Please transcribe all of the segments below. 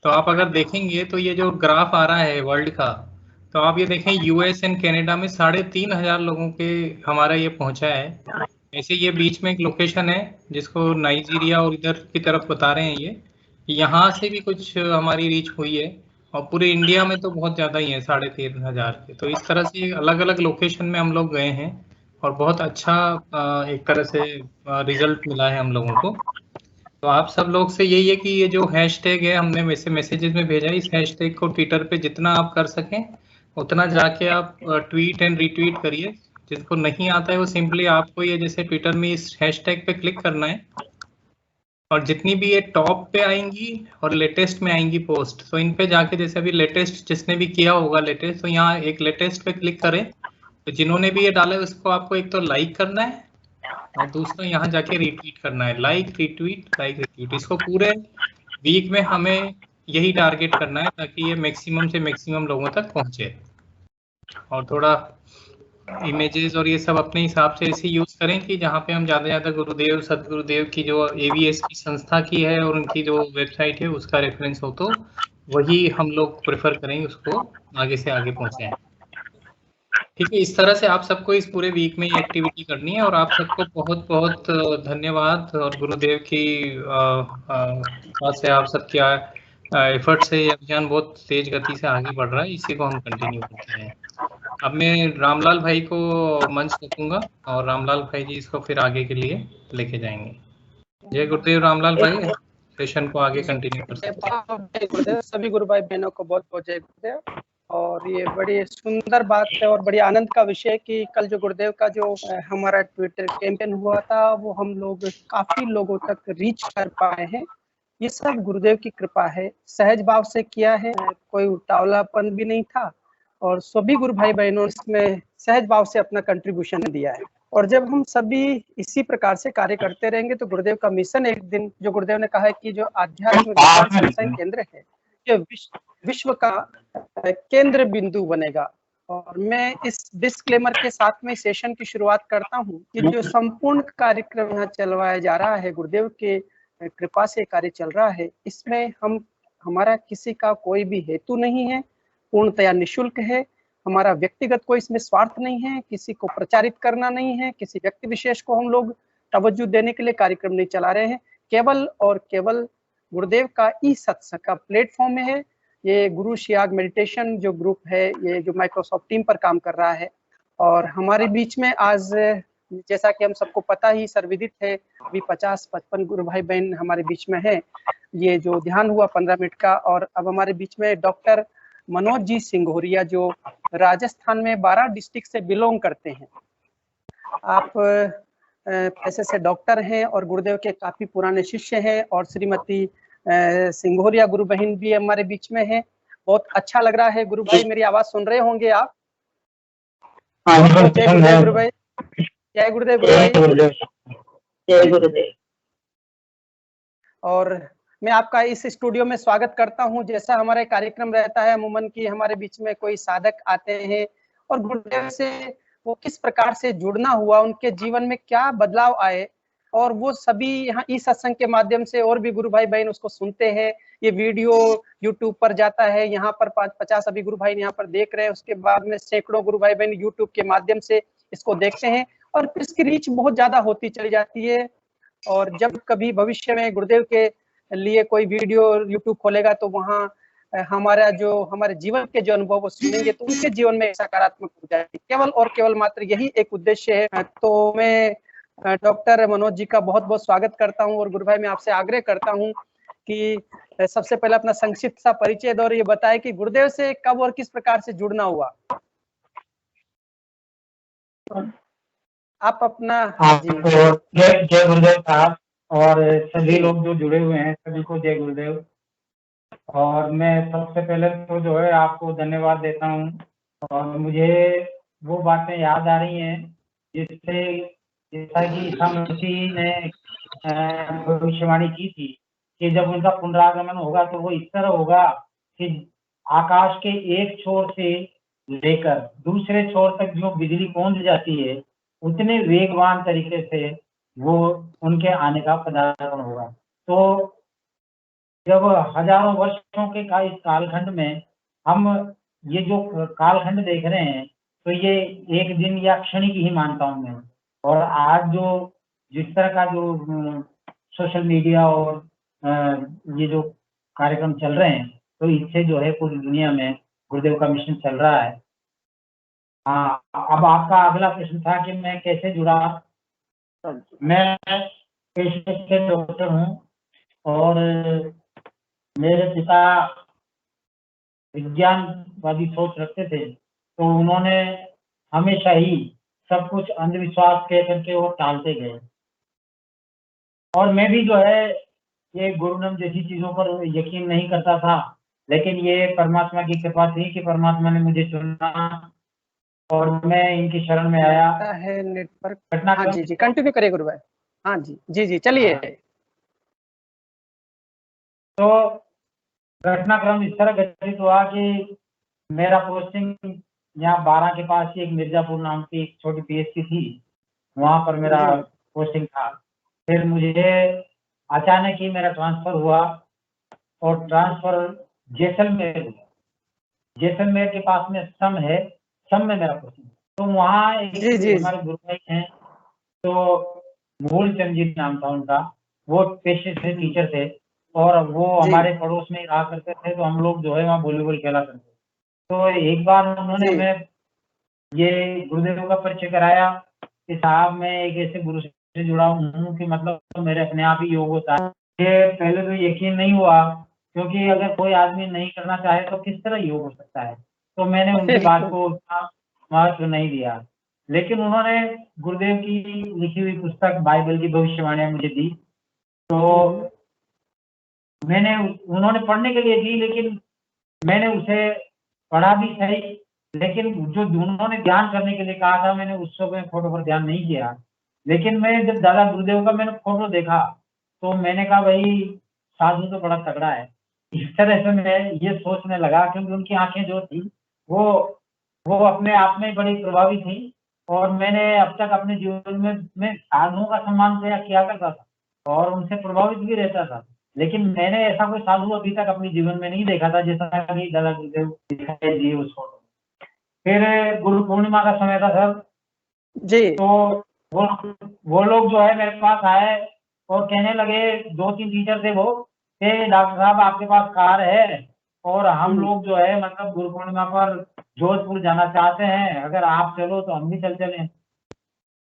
तो आप अगर देखेंगे तो ये जो ग्राफ आ रहा है वर्ल्ड का, तो आप ये देखें यूएस एंड कनाडा में 3,500 लोगों के हमारा ये पहुंचा है। ऐसे ये बीच में एक लोकेशन है जिसको नाइजीरिया और इधर की तरफ बता रहे हैं ये, यहाँ से भी कुछ हमारी रीच हुई है। और पूरे इंडिया में तो बहुत ज़्यादा ही है 3,500 के। तो इस तरह से अलग अलग लोकेशन में हम लोग गए हैं और बहुत अच्छा एक तरह से रिजल्ट मिला है हम लोगों को। तो आप सब लोग से यही है कि ये जो हैशटैग है हमने वैसे मैसेजेस में भेजा है, इस हैशटैग को ट्विटर पे जितना आप कर सकें उतना जाके आप ट्वीट एंड रिट्वीट करिए। जिसको नहीं आता है वो सिंपली आपको ये जैसे ट्विटर में इस हैशटैग पे क्लिक करना है, और जितनी भी ये टॉप पे आएंगी और लेटेस्ट में आएंगी पोस्ट, तो इन पे जाके जैसे अभी लेटेस्ट जिसने भी किया होगा लेटेस्ट, तो यहाँ एक लेटेस्ट पे क्लिक करें। तो जिन्होंने भी ये डाला है उसको आपको एक तो लाइक करना है और दूसरा यहाँ जाके रिट्वीट करना है। लाइक रिट्वीट इसको पूरे वीक में हमें यही टारगेट करना है ताकि ये मैक्सिमम से मैक्सिमम लोगों तक पहुंचे। और थोड़ा इमेजेस और ये सब अपने हिसाब से ऐसे यूज करें कि जहाँ पे हम ज़्यादा ज़्यादा गुरुदेव सदगुरुदेव की जो एवीएस की संस्था की है और उनकी जो वेबसाइट है उसका रेफरेंस हो, तो वही हम लोग प्रेफर करेंगे, उसको आगे से आगे पहुंचे। ठीक है, इस तरह से आप सबको इस पूरे वीक में ये एक्टिविटी करनी है। और आप सबको बहुत बहुत धन्यवाद। और गुरुदेव की बात से आप सबके एफर्ट से ये अभियान बहुत तेज गति से आगे बढ़ रहा है, इसी को हम कंटिन्यू करते हैं। अब मैं रामलाल भाई को मंच रखूंगा और रामलाल भाई जी इसको फिर आगे के लिए लेके जाएंगे। जय गुरुदेव रामलाल भाई, सेशन को आगे कंटिन्यू कर सकते हैं। सभी गुरु भाई बहनों को बहुत बहुत जय गुरुदेव। और ये बड़ी सुंदर बात है और बड़ी आनंद का विषय कि कल जो गुरुदेव का जो हमारा ट्विटर कैंपेन हुआ था वो हम लोग काफी लोगों तक रीच कर पाए हैं। ये सब गुरुदेव की कृपा है, सहज भाव से किया है, कोई उतावलापन भी नहीं था और सभी गुरु भाई बहनों इसमें सहज भाव से अपना कंट्रीब्यूशन दिया है। और जब हम सभी इसी प्रकार से कार्य करते रहेंगे तो गुरुदेव का मिशन एक दिन, जो गुरुदेव ने कहा है कि जो आध्यात्मिक सत्संग केंद्र है ये विश्व का केंद्र बिंदु बनेगा। और मैं इस डिस्क्लेमर के साथ में सेशन की शुरुआत करता हूँ कि जो संपूर्ण कार्यक्रम यहाँ चलवाया जा रहा है, गुरुदेव के कृपा से कार्य चल रहा है, इसमें हमारा किसी का कोई भी हेतु नहीं है, पूर्णतया निःशुल्क है। हमारा व्यक्तिगत कोई इसमें स्वार्थ नहीं है, किसी को प्रचारित करना नहीं है, किसी व्यक्ति विशेष को हम लोग तवज्जो देने के लिए कार्यक्रम नहीं चला रहे हैं। केवल और केवल गुरुदेव का ई सत्संग का प्लेटफॉर्म में है। ये गुरु शियाग मेडिटेशन जो ग्रुप है, ये जो माइक्रोसॉफ्ट टीम पर काम कर रहा है। और हमारे बीच में आज जैसा कि हम सबको पता ही सर्वविदित है, अभी 50-55 गुरु भाई बहन हमारे बीच में है। ये जो ध्यान हुआ 15 मिनट का, और अब हमारे बीच में डॉक्टर मनोज जी सिंघोरिया जो राजस्थान में 12 डिस्ट्रिक्ट से बिलोंग करते हैं। आप पैसे से डॉक्टर हैं और गुरुदेव के काफी पुराने शिष्य हैं। और श्रीमती सिंघोरिया गुरु बहन भी हमारे बीच में है। बहुत अच्छा लग रहा है गुरु भाई, मेरी आवाज सुन रहे होंगे आप? जय गुरुदेव गुरु भाई, जय गुरुदेव गुरु भाई, जय गुरुदेव। और मैं आपका इस स्टूडियो में स्वागत करता हूं। जैसा हमारा कार्यक्रम रहता है अमूमन की हमारे बीच में कोई साधक आते हैं और गुरुदेव से वो किस प्रकार से जुड़ना हुआ, उनके जीवन में क्या बदलाव आए, और वो सभी यहाँ इस सत्संग के माध्यम से और भी गुरु भाई बहन उसको सुनते हैं। ये वीडियो यूट्यूब पर जाता है, यहाँ पर 50 अभी गुरु भाई यहाँ पर देख रहे हैं, उसके बाद में सैकड़ों गुरु भाई बहन यूट्यूब के माध्यम से इसको देखते हैं और फिर इसकी रीच बहुत ज्यादा होती चली जाती है। और जब कभी भविष्य में गुरुदेव के लिए कोई वीडियो यूट्यूब खोलेगा तो वहाँ हमारे जीवन के जो अनुभव वो सुनेंगे तो उनके जीवन में सकारात्मक हो जाएगी। केवल और केवल मात्र यही एक उद्देश्य है। तो मैं डॉक्टर मनोज जी का बहुत बहुत स्वागत करता हूँ। और गुरु भाई मैं आपसे आग्रह करता हूँ कि सबसे पहले अपना संक्षिप्त सा परिचय दो और ये बताए कि गुरुदेव से कब और किस प्रकार से जुड़ना हुआ। आप अपना जय गुरुदेव साहब और सभी लोग जो जुड़े हुए हैं सभी को जय गुरुदेव। और मैं सबसे पहले तो जो है आपको धन्यवाद देता हूँ। और मुझे वो बातें याद आ रही हैं जिससे जैसा कि ईसा मसीह ने भविष्यवाणी की थी कि जब उनका पुनरागमन होगा तो वो इस तरह होगा कि आकाश के एक छोर से लेकर दूसरे छोर तक जो बिजली पहुंच जाती है उतने वेगवान तरीके से वो उनके आने का पदार्पण होगा। तो जब हजारों वर्षों के इस कालखंड में हम ये जो कालखंड देख रहे हैं, तो ये एक दिन या क्षणिक ही मानता हूँ मैं। और आज जो जिस तरह का जो सोशल मीडिया और ये जो कार्यक्रम चल रहे हैं, तो इससे जो है पूरी दुनिया में गुरुदेव का मिशन चल रहा है। हाँ, अब आपका अगला प्रश्न था कि मैं कैसे जुड़ा। मैं पेशे से डॉक्टर हूँ और मेरे पिता विज्ञानवादी सोच रखते थे, तो उन्होंने हमेशा ही सब कुछ अंधविश्वास कह करके वो टालते गए। और मैं भी जो है ये गुरुनाम जैसी चीजों पर यकीन नहीं करता था, लेकिन ये परमात्मा की कृपा थी कि परमात्मा ने मुझे चुना और मैं इनकी शरण में आया। है नेटवर्क। हाँ घटनाक्रम जी जी, कंटिन्यू करिए गुरु भाई। हाँ जी जी जी, चलिए। तो घटनाक्रम इस तरह घटित हुआ कि मेरा पोस्टिंग यहाँ 12 के पास ही एक मिर्जापुर नाम की एक छोटी पीएचसी थी, वहां पर मेरा जी पोस्टिंग था। फिर मुझे अचानक ही मेरा ट्रांसफर हुआ और ट्रांसफर जैसलमेर हुआ। जैसलमेर के पास में सम है, सम में मेरा पोस्टिंग। तो वहाँ जी एक जी हमारे गुरु भाई हैं, तो मूलचंद जी नाम था उनका, वो पेशे से टीचर थे और वो जी हमारे पड़ोस में ही रहा करते थे, तो हम लोग जो है वहाँ वॉलीबॉल खेला करते थे। तो एक बार उन्होंने जी हमें ये गुरुदेव का परिचय कराया कि साहब मैं एक ऐसे गुरु से जुड़ा हूँ कि मतलब तो मेरे अपने आप ही योग होता है। ये पहले तो यकीन नहीं हुआ, क्योंकि अगर कोई आदमी नहीं करना चाहे तो किस तरह योग हो सकता है। तो मैंने उनकी बात बिल्कुल। को उतना महत्व नहीं दिया, लेकिन उन्होंने गुरुदेव की लिखी हुई पुस्तक बाइबल की भविष्यवाणियां मुझे दी। तो मैंने उन्होंने पढ़ने के लिए दी, लेकिन मैंने उसे पढ़ा भी सही, लेकिन जो उन्होंने ध्यान करने के लिए कहा था, मैंने उस समय फोटो पर ध्यान नहीं किया। लेकिन मैं जब दादा गुरुदेव का मैंने फोटो देखा, तो मैंने कहा भाई साधु तो बड़ा तगड़ा है। इस तरह से मैं ये सोचने लगा, क्योंकि उनकी आंखें जो थी वो वो अपने आप में बड़ी प्रभावी थी। और मैंने अब तक अपने जीवन में मैं साधुओं का सम्मान किया करता था और उनसे प्रभावित भी रहता था, लेकिन मैंने ऐसा कोई साधु अभी तक अपने जीवन में नहीं देखा था जैसा कि दादा गुरुदेव दिखाई दिए उस फोटो में। फिर गुरु पूर्णिमा का समय था सर, जी तो वो लोग जो है मेरे पास आए और कहने लगे, 2-3 टीचर थे वो, कि डॉक्टर साहब आपके पास कार है और हम लोग जो है मतलब गुरु पूर्णिमा पर जोधपुर जाना चाहते हैं, अगर आप चलो तो हम भी चलें।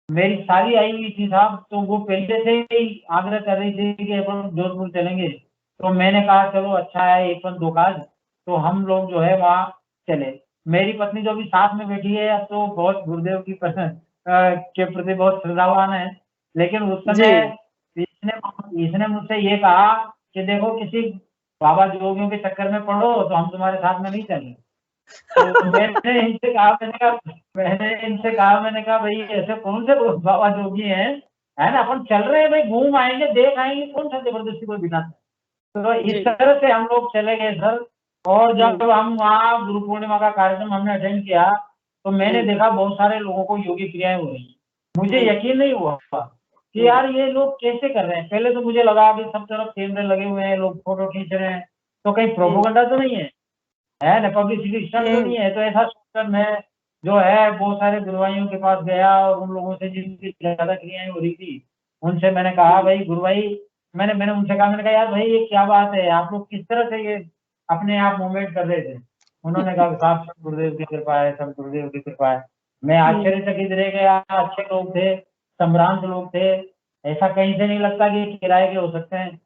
मेरी साली आई हुई थी साहब, तो वो पहले से ही आग्रह कर रही थी कि अपन जोधपुर चलेंगे। तो मैंने कहा चलो अच्छा है, एक पन दो काज, तो हम लोग जो है वहाँ चले। मेरी पत्नी जो भी साथ में बैठी है, अब तो बहुत गुरुदेव की के प्रति बहुत श्रद्धावान है, लेकिन उस जी समय इसने मुझसे ये कहा कि देखो किसी बाबा जोगियों के चक्कर में पड़ो तो हम तुम्हारे साथ में नहीं चलेंगे। तो मैंने कहा भाई ऐसे कौन से बाबा जोगी हैं, है ना, अपन चल रहे हैं भाई, घूम आएंगे देख आएंगे, कौन सा जबरदस्ती कोई बिठाता है। तो इस जी तरह से हम लोग चले गए सर। और जब हम वहाँ गुरु पूर्णिमा का कार्यक्रम हमने अटेंड किया, तो मैंने देखा बहुत सारे लोगों को योगी क्रियाएं हो रही। मुझे यकीन नहीं हुआ कि यार ये लोग कैसे कर रहे हैं। पहले तो मुझे लगा कि सब तरफ कैमरे लगे हुए हैं, लोग फोटो खींच रहे हैं, तो कहीं प्रोपोगंडा तो नहीं है ना, पब्लिसिटी स्टंट तो नहीं है। तो ऐसा सोचकर मैं जो है बहुत सारे गुरुभाइयों के पास गया और उन लोगों से जिनकी ज्यादा क्रियाएं हो रही थी उनसे मैंने कहा भाई गुरु भाई, मैंने उनसे कहा, मैंने कहा यार भाई ये क्या बात है, आप लोग किस तरह से ये अपने आप मूवमेंट कर रहे थे। उन्होंने कहा साहब सब गुरुदेव की कृपा है, सब गुरुदेव की कृपा है। मैं आश्चर्यचकित रह गया, अच्छे लोग थे, संभ्रांत लोग थे, ऐसा कहीं से नहीं लगता कि किराए के हो सकते हैं।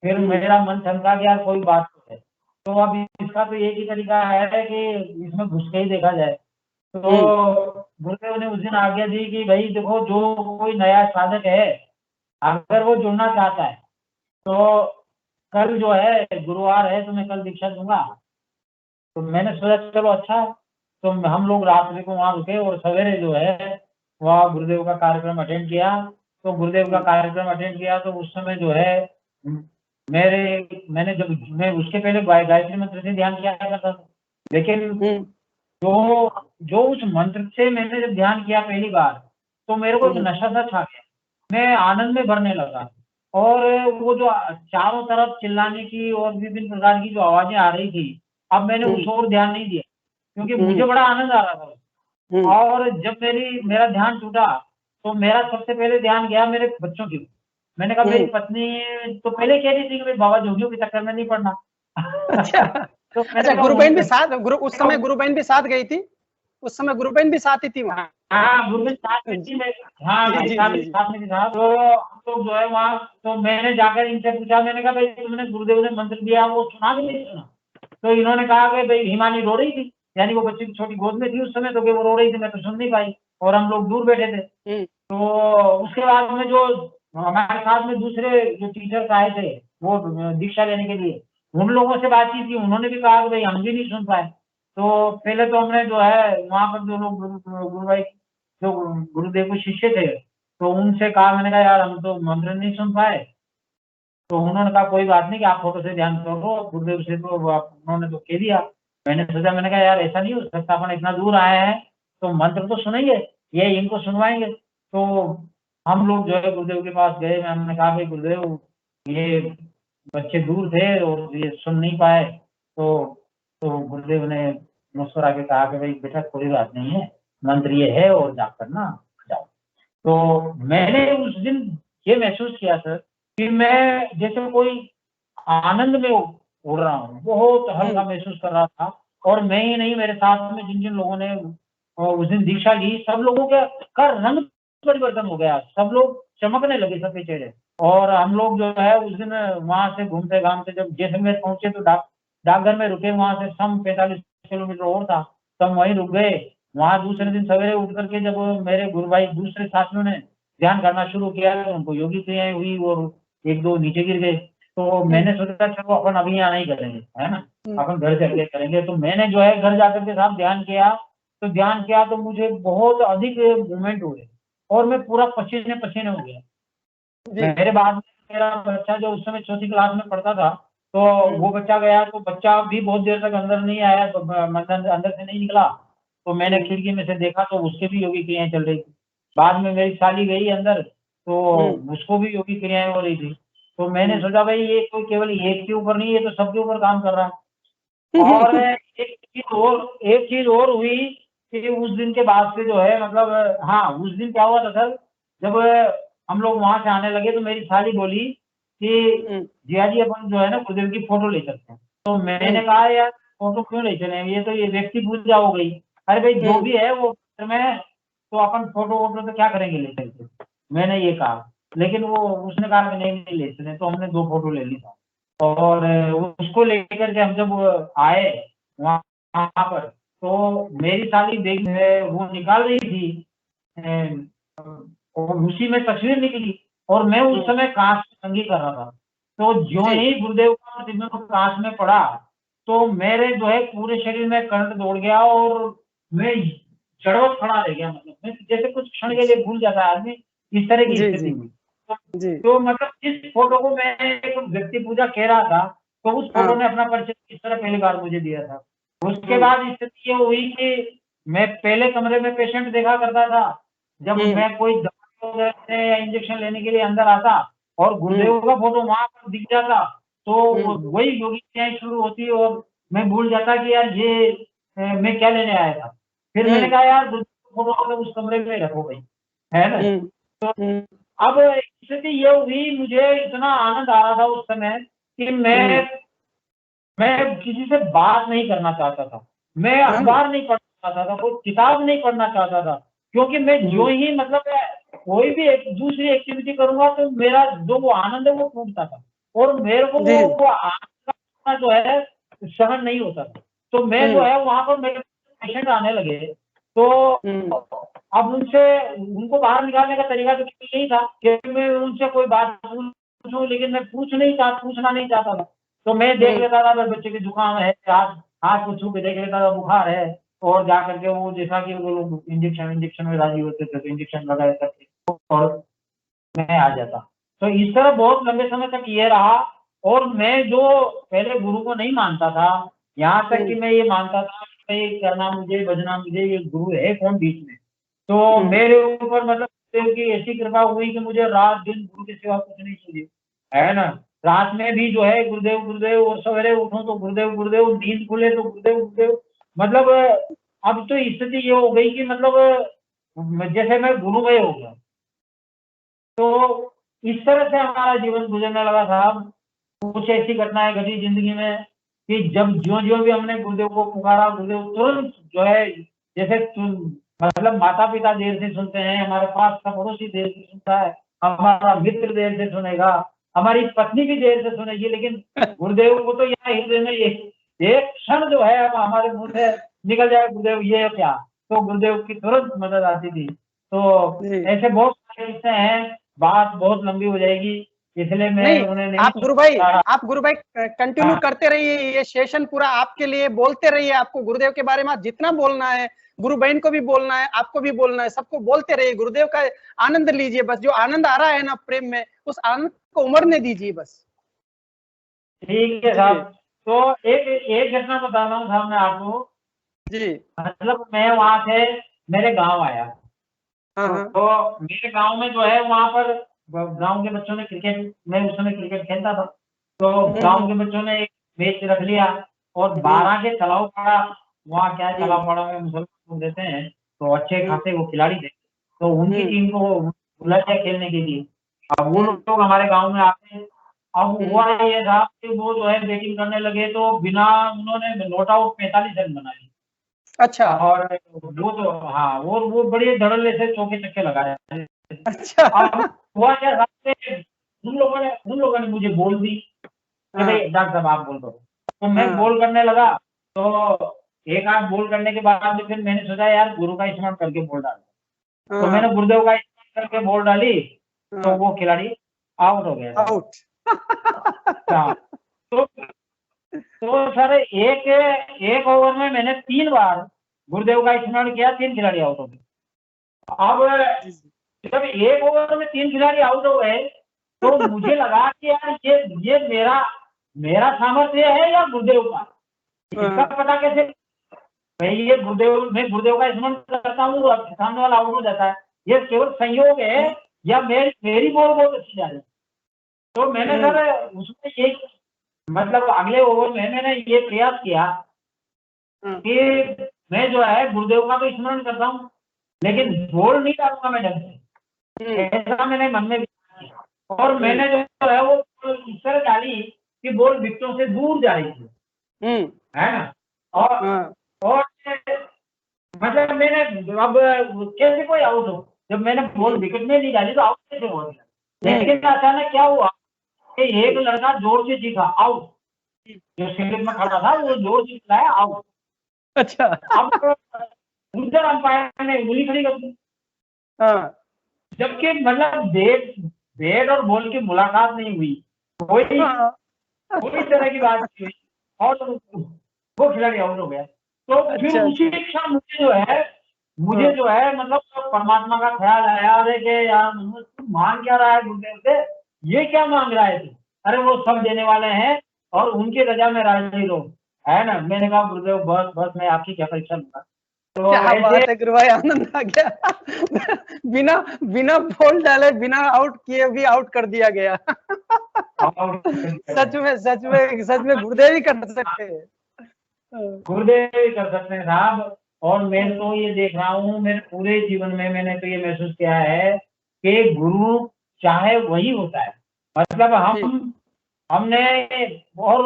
फिर मेरा मन ठनका कि यार कोई बात तो है। तो अब इसका तो एक ही तरीका है कि इसमें घुस के ही देखा जाए। तो गुरुदेव ने उस दिन आज्ञा दी कि भाई देखो जो कोई नया साधक है, अगर वो जुड़ना चाहता है तो कल जो है गुरुवार है, तो मैं कल दीक्षा दूंगा। तो मैंने सोचा चलो अच्छा है। तो हम लोग रात्रि को वहाँ रुके और सवेरे जो है वहाँ गुरुदेव का कार्यक्रम अटेंड किया। तो गुरुदेव का कार्यक्रम अटेंड किया तो उस समय जो है मैंने जब मैं उसके पहले गायत्री मंत्र से ध्यान किया करता था, लेकिन जो उस मंत्र से मैंने जब ध्यान किया पहली बार, तो मेरे को एक नशा सा छा गया, मैं आनंद में भरने लगा और वो जो चारों तरफ चिल्लाने की और विभिन्न प्रकार की जो आवाजें आ रही थी, अब मैंने उस ओर ध्यान नहीं दिया क्योंकि मुझे बड़ा आनंद आ रहा था। और जब मेरा ध्यान टूटा तो मेरा सबसे पहले ध्यान गया मेरे बच्चों की। मैंने कहा मेरी पत्नी तो पहले कह रही थी कि बाबा जोगियों के चक्कर में नहीं पड़ना। अच्छा तो अच्छा, गुरु बहन भी साथ, उस समय गुरु बहन भी साथ गई थी, उस समय गुरु बहन भी साथ ही थी वहाँ। हाँ, गुरु बहन साथ में थी। हाँ, जी मेरी जी साथ जी जी। साथ में था। तो हम लोग जो है वहाँ, तो मैंने जाकर इनसे पूछा, मैंने कहा भाई तुमने गुरुदेव ने मंत्र दिया वो सुना कि नहीं सुना? तो इन्होंने कहा कि भाई हिमानी रो रही थी, यानी वो बच्ची की छोटी गोद में थी उस समय, तो कि वो रो रही थी, मैं तो सुन नहीं पाई और हम लोग दूर बैठे थे। तो उसके बाद में जो हमारे साथ में दूसरे जो टीचर्स आए थे वो दीक्षा लेने के लिए, उन लोगों से बातचीत की, उन्होंने भी कहा कि भाई हम भी नहीं सुन पाए। तो पहले तो हमने जो है वहाँ पर जो लोग गुरु भाई जो गुरुदेव के शिष्य थे तो उनसे कहा, मैंने कहा यार हम तो मंत्र नहीं सुन पाए। तो उन्होंने कहा कोई बात नहीं कि आप फोटो से ध्यान करो, गुरुदेव से तो उन्होंने तो कह दिया। मैंने सोचा, मैंने कहा यार ऐसा नहीं हो सकता, अपन इतना दूर आए हैं तो मंत्र तो सुनेंगे, ये इनको सुनवाएंगे। तो हम लोग जो है गुरुदेव के पास गए, हमने कहा भाई गुरुदेव ये बच्चे दूर थे और ये सुन नहीं पाए। तो गुरुदेव ने मुस्कुरा के कहा कि भाई बेटा कोई बात नहीं है, मंत्र ये है और जाप करना, जाओ। तो मैंने उस दिन ये महसूस किया सर कि मैं जैसे कोई आनंद में उड़ रहा हूँ, बहुत हल्का महसूस कर रहा था। और मैं ही नहीं, मेरे साथ में जिन जिन लोगों ने उस दिन दीक्षा ली, सब लोगों का रंग परिवर्तन हो गया, सब लोग चमकने लगे सबके चेहरे। और हम लोग जो है उस दिन वहां से घूमते घामते जब जैसलमेर पहुंचे तो डाकघर में रुके, वहां से सम 45 किलोमीटर और था, तब वहीं रुक गए। वहां दूसरे दिन सवेरे उठ करके जब मेरे गुरु भाई दूसरे साथियों ने ध्यान करना शुरू किया तो उनको योगी क्रियाएं हुई और एक दो नीचे गिर गए। तो मैंने सोचा चलो अपन अभी यहाँ नहीं करेंगे, है ना, अपन घर चल के करेंगे। तो मैंने जो है घर जाकर के साथ ध्यान किया, तो मुझे बहुत अधिक मूवमेंट हुए और मैं पूरा पसीने पसीने हो गया। मेरे बाद में मेरा बच्चा जो उस समय चौथी क्लास में पढ़ता था, तो वो बच्चा गया, तो बच्चा भी बहुत देर तक अंदर नहीं आया, तो अंदर से नहीं निकला। तो मैंने खिड़की में से देखा तो उसके भी योगी क्रियाएं चल रही थी। बाद में मेरी साली गई अंदर तो उसको भी योगी क्रियाएं हो रही थी। तो मैंने सोचा भाई ये कोई केवल एक के ऊपर नहीं, ये तो सबके ऊपर काम कर रहा है। और एक चीज और हुई कि उस दिन के बाद से जो है मतलब, हाँ उस दिन क्या हुआ था सर, जब हम लोग वहां से आने लगे तो मेरी साली बोली कि जिया जी अपन जो है ना गुरुदेव की फोटो ले सकते हैं। तो मैंने कहा यार फोटो क्यों ले चले, ये तो ये व्यक्ति पूजा हो गई। अरे भाई जो भी है वो में, तो अपन फोटो वोटो तो क्या करेंगे ले चलते, मैंने ये कहा। लेकिन वो उसने कहा कि नहीं ले चले, तो हमने 2 फोटो ले ली था। और उसको लेकर के हम जब आए वहां पर, तो मेरी साली देख वो निकाल रही थी और उसी में तस्वीर निकली और मैं उस समय कांच में कंघी कर रहा था। तो जो ही गुरुदेव का प्रतिबिंब कांच में पड़ा तो मेरे जो है पूरे शरीर में करंट दौड़ गया और मैं जड़वत खड़ा रह गया। मतलब मैं जैसे कुछ क्षण के लिए भूल जाता है आदमी, इस तरह की स्थिति हुई। तो मतलब जिस फोटो को मैं एक व्यक्ति पूजा कह रहा था, तो उस फोटो ने अपना परिचय इस तरह पहली बार मुझे दिया था। उसके बाद स्थिति ये हुई कि मैं पहले कमरे में पेशेंट देखा करता था, जब मैं कोई दवा या इंजेक्शन लेने के लिए अंदर आता और गुरुदेव का फोटो वहां पर दिख जाता तो वही योगी क्रियाएं शुरू होती और मैं भूल जाता कि यार ये मैं क्या लेने आया था। फिर मैंने कहा यार फोटो तो उस कमरे में रखो भाई, है ना। तो अब स्थिति ये हुई, मुझे इतना आनंद आ रहा था उस समय कि मैं किसी से बात नहीं करना चाहता था, मैं अखबार नहीं पढ़ना चाहता था, कोई किताब नहीं पढ़ना चाहता था, क्योंकि मैं जो ही मतलब कोई भी एक दूसरी एक्टिविटी करूंगा तो मेरा जो वो आनंद है वो टूटता था और मेरे को वो आनंद जो है सहन नहीं होता था। तो मैं जो है वहां पर मेरे पेशेंट आने लगे तो अब उनको बाहर निकालने का तरीका तो यही था कि मैं उनसे कोई बात पूछूं, लेकिन मैं पूछना नहीं चाहता था। तो मैं देख लेता था बच्चे की जुकाम है, हाथ को छू के देख लेता था बुखार है और जा करके वो जैसा कि वो लोग इंजेक्शन में राजी होते थे तो इंजेक्शन लगाए करके और मैं आ जाता। तो इस तरह बहुत लंबे समय तक ये रहा और मैं जो पहले गुरु को नहीं मानता था, यहाँ तक कि मैं ये मानता था कि करना मुझे बजना मुझे, ये गुरु है कौन बीच में। तो मेरे ऊपर मतलब की ऐसी कृपा हुई कि मुझे रात दिन गुरु के सिवा कुछ नहीं चाहिए। है ना। रात में भी जो है गुरुदेव गुरुदेव, और सवेरे उठो तो गुरुदेव गुरुदेव, नींद खुले तो गुरुदेव गुरुदेव। मतलब अब तो स्थिति ये हो गई कि मतलब जैसे मैं गुरुमय हो गया। तो इस तरह से हमारा जीवन गुजरने लगा साहब। कुछ ऐसी घटनाएं घटी जिंदगी में कि जब ज्यो ज्यो भी हमने गुरुदेव को पुकारा, गुरुदेव तुरंत जो है, जैसे मतलब माता पिता देर से सुनते हैं, हमारे पास का पड़ोसी देर से सुनता है, हमारा मित्र देर से सुनेगा, हमारी पत्नी भी देर से सुनेगी, लेकिन गुरुदेव को तो यहाँ हृदय में एक क्षण जो है हमारे मुंह से निकल जाए गुरुदेव ये क्या, तो गुरुदेव की तुरंत मदद आती थी। तो ऐसे बहुत सारे किस्से हैं, बात बहुत लंबी हो जाएगी, इसलिए मैं उन्हें नहीं। आप गुरु भाई कंटिन्यू करते रहिए, ये सेशन पूरा आपके लिए, बोलते रहिए। आपको गुरुदेव के बारे में जितना बोलना है, गुरु बहन को भी बोलना है, आपको भी बोलना है, सबको बोलते रहिए। गुरुदेव का आनंद लीजिए, बस जो आनंद आ रहा है ना प्रेम में, उस आनंद को उमड़ने दीजिए बस। ठीक है साहब। तो एक घटना बता रहा हूँ साहब मैं आपको जी। मतलब मैं वहां से मेरे गांव आया। तो मेरे गांव में जो है वहां पर गांव के बच्चों ने क्रिकेट, मैं उस समय क्रिकेट खेलता था, तो गांव के बच्चों ने एक मैच रख लिया और 12 के तलाव पाड़ा। वहाँ क्या है, तलाव पाड़ा में मुसलमान देते हैं, तो अच्छे खासे वो खिलाड़ी थे, तो उनकी टीम को बुला दिया खेलने के लिए। अब वो लोग हमारे गाँव में आते हैं। अब हुआ ये था कि वो जो है बैटिंग करने लगे, तो बिना उन्होंने नॉट आउट 45 रन बना लिए। अच्छा। और वो तो हाँ, वो बड़े धड़ल्ले से चौके छक्के लगाए। अच्छा। अब हुआ क्या, उन लोगों ने मुझे बोल दी कि भाई डॉक्टर साहब आप बोल दो। तो मैं बोल करने लगा, तो एक आध बोल करने के बाद फिर मैंने सोचा यार गुरु का स्मरण करके बोल डाला। तो मैंने गुरुदेव का स्मरण करके बोल डाली, तो वो खिलाड़ी आउट हो गया। आउट। तो सर एक ओवर में मैंने 3 बार गुरुदेव का स्मरण किया, 3 खिलाड़ी आउट हो गए। अब जब एक ओवर में 3 खिलाड़ी आउट हो गए, तो मुझे लगा कि यार ये मेरा सामर्थ्य है या गुरुदेव का, इसका पता कैसे भाई। ये मैं गुरुदेव का स्मरण करता हूँ, सामने वाला आउट हो जाता है, ये केवल संयोग है या मेरी बॉल बहुत अच्छी जा रही है। तो मैंने सर उसमें ये मतलब अगले ओवर में मैंने ये प्रयास किया कि मैं जो है गुरुदेव का तो स्मरण करता हूँ, लेकिन बॉल नहीं डालूंगा मैं ढंग से, ऐसा मैंने मन में विचार किया। और मैंने जो है वो इस तरह डाली कि बॉल विकेटों से दूर जा रही थी, है ना। और मतलब मैंने अब कैसे कोई आउट हो, जब मैंने बॉल विकेट में नहीं डाली तो आउट कैसे हो गया। लेकिन अचानक क्या हुआ कि एक लड़का जोर से चीखा आउट, जो स्टेडियम में खड़ा था वो जोर से चिल्लाया आउट। अच्छा। अब उधर अंपायर ने उंगली खड़ी कर दी। जबकि मतलब बैट और बॉल की मुलाकात नहीं हुई, कोई तरह की बात नहीं हुई, और वो खिलाड़ी आउट हो गया। तो फिर उसी क्षण मुझे जो है मतलब परमात्मा का ख्याल आया, अरे के यार तुम मांग क्या रहा है गुरुदेव से, ये क्या मांग रहा है तू, अरे वो सब देने वाले हैं और उनकी रजा में राजी रहो, है ना। मैंने कहा गुरुदेव बस बस मैं आपकी क्या परीक्षा लूंगा। तो क्या बात है गुरु भाई, आनंद आ गया। बिना बॉल डाले, बिना आउट किए भी आउट कर दिया गया। सच में गुरुदेव ही कर सकते हैं, गुरुदेव ही कर सकते हैं साहब। और मैं तो ये देख रहा हूँ मेरे पूरे जीवन में, मैंने तो ये महसूस किया है कि गुरु चाहे वही होता है। मतलब हमने और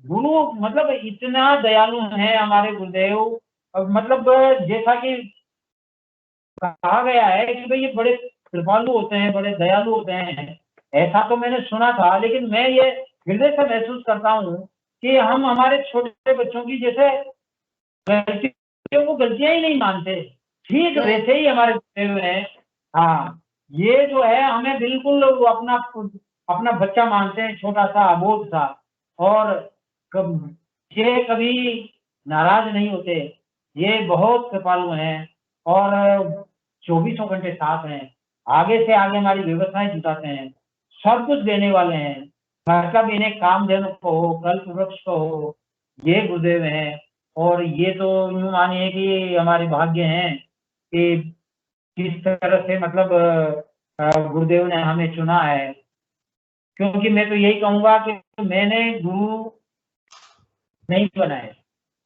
गुरु मतलब इतना दयालु है हमारे गुरुदेव। मतलब जैसा कि कहा गया है कि भाई ये बड़े कृपालु होते हैं, बड़े दयालु होते हैं, ऐसा तो मैंने सुना था, लेकिन मैं ये हृदय से महसूस करता हूँ कि हम हमारे छोटे बच्चों की जैसे गलतियों को गलतियां ही नहीं मानते, ठीक वैसे ही हमारे गुरुदेव हैं। हाँ, ये जो है हमें बिल्कुल अपना बच्चा मानते हैं, छोटा सा अबोध सा, और ये कभी नाराज नहीं होते। ये बहुत कृपालु हैं और 24 घंटे साथ हैं, आगे से आगे हमारी व्यवस्थाएं जुटाते हैं, सब कुछ देने वाले हैं। मतलब इन्हें कामधेनु को हो, कल्प वृक्ष को हो, ये गुरुदेव हैं। और ये तो यूं मानिए कि हमारे भाग्य हैं कि किस तरह से मतलब गुरुदेव ने हमें चुना है। क्योंकि मैं तो यही कहूंगा कि मैंने गुरु नहीं बनाए।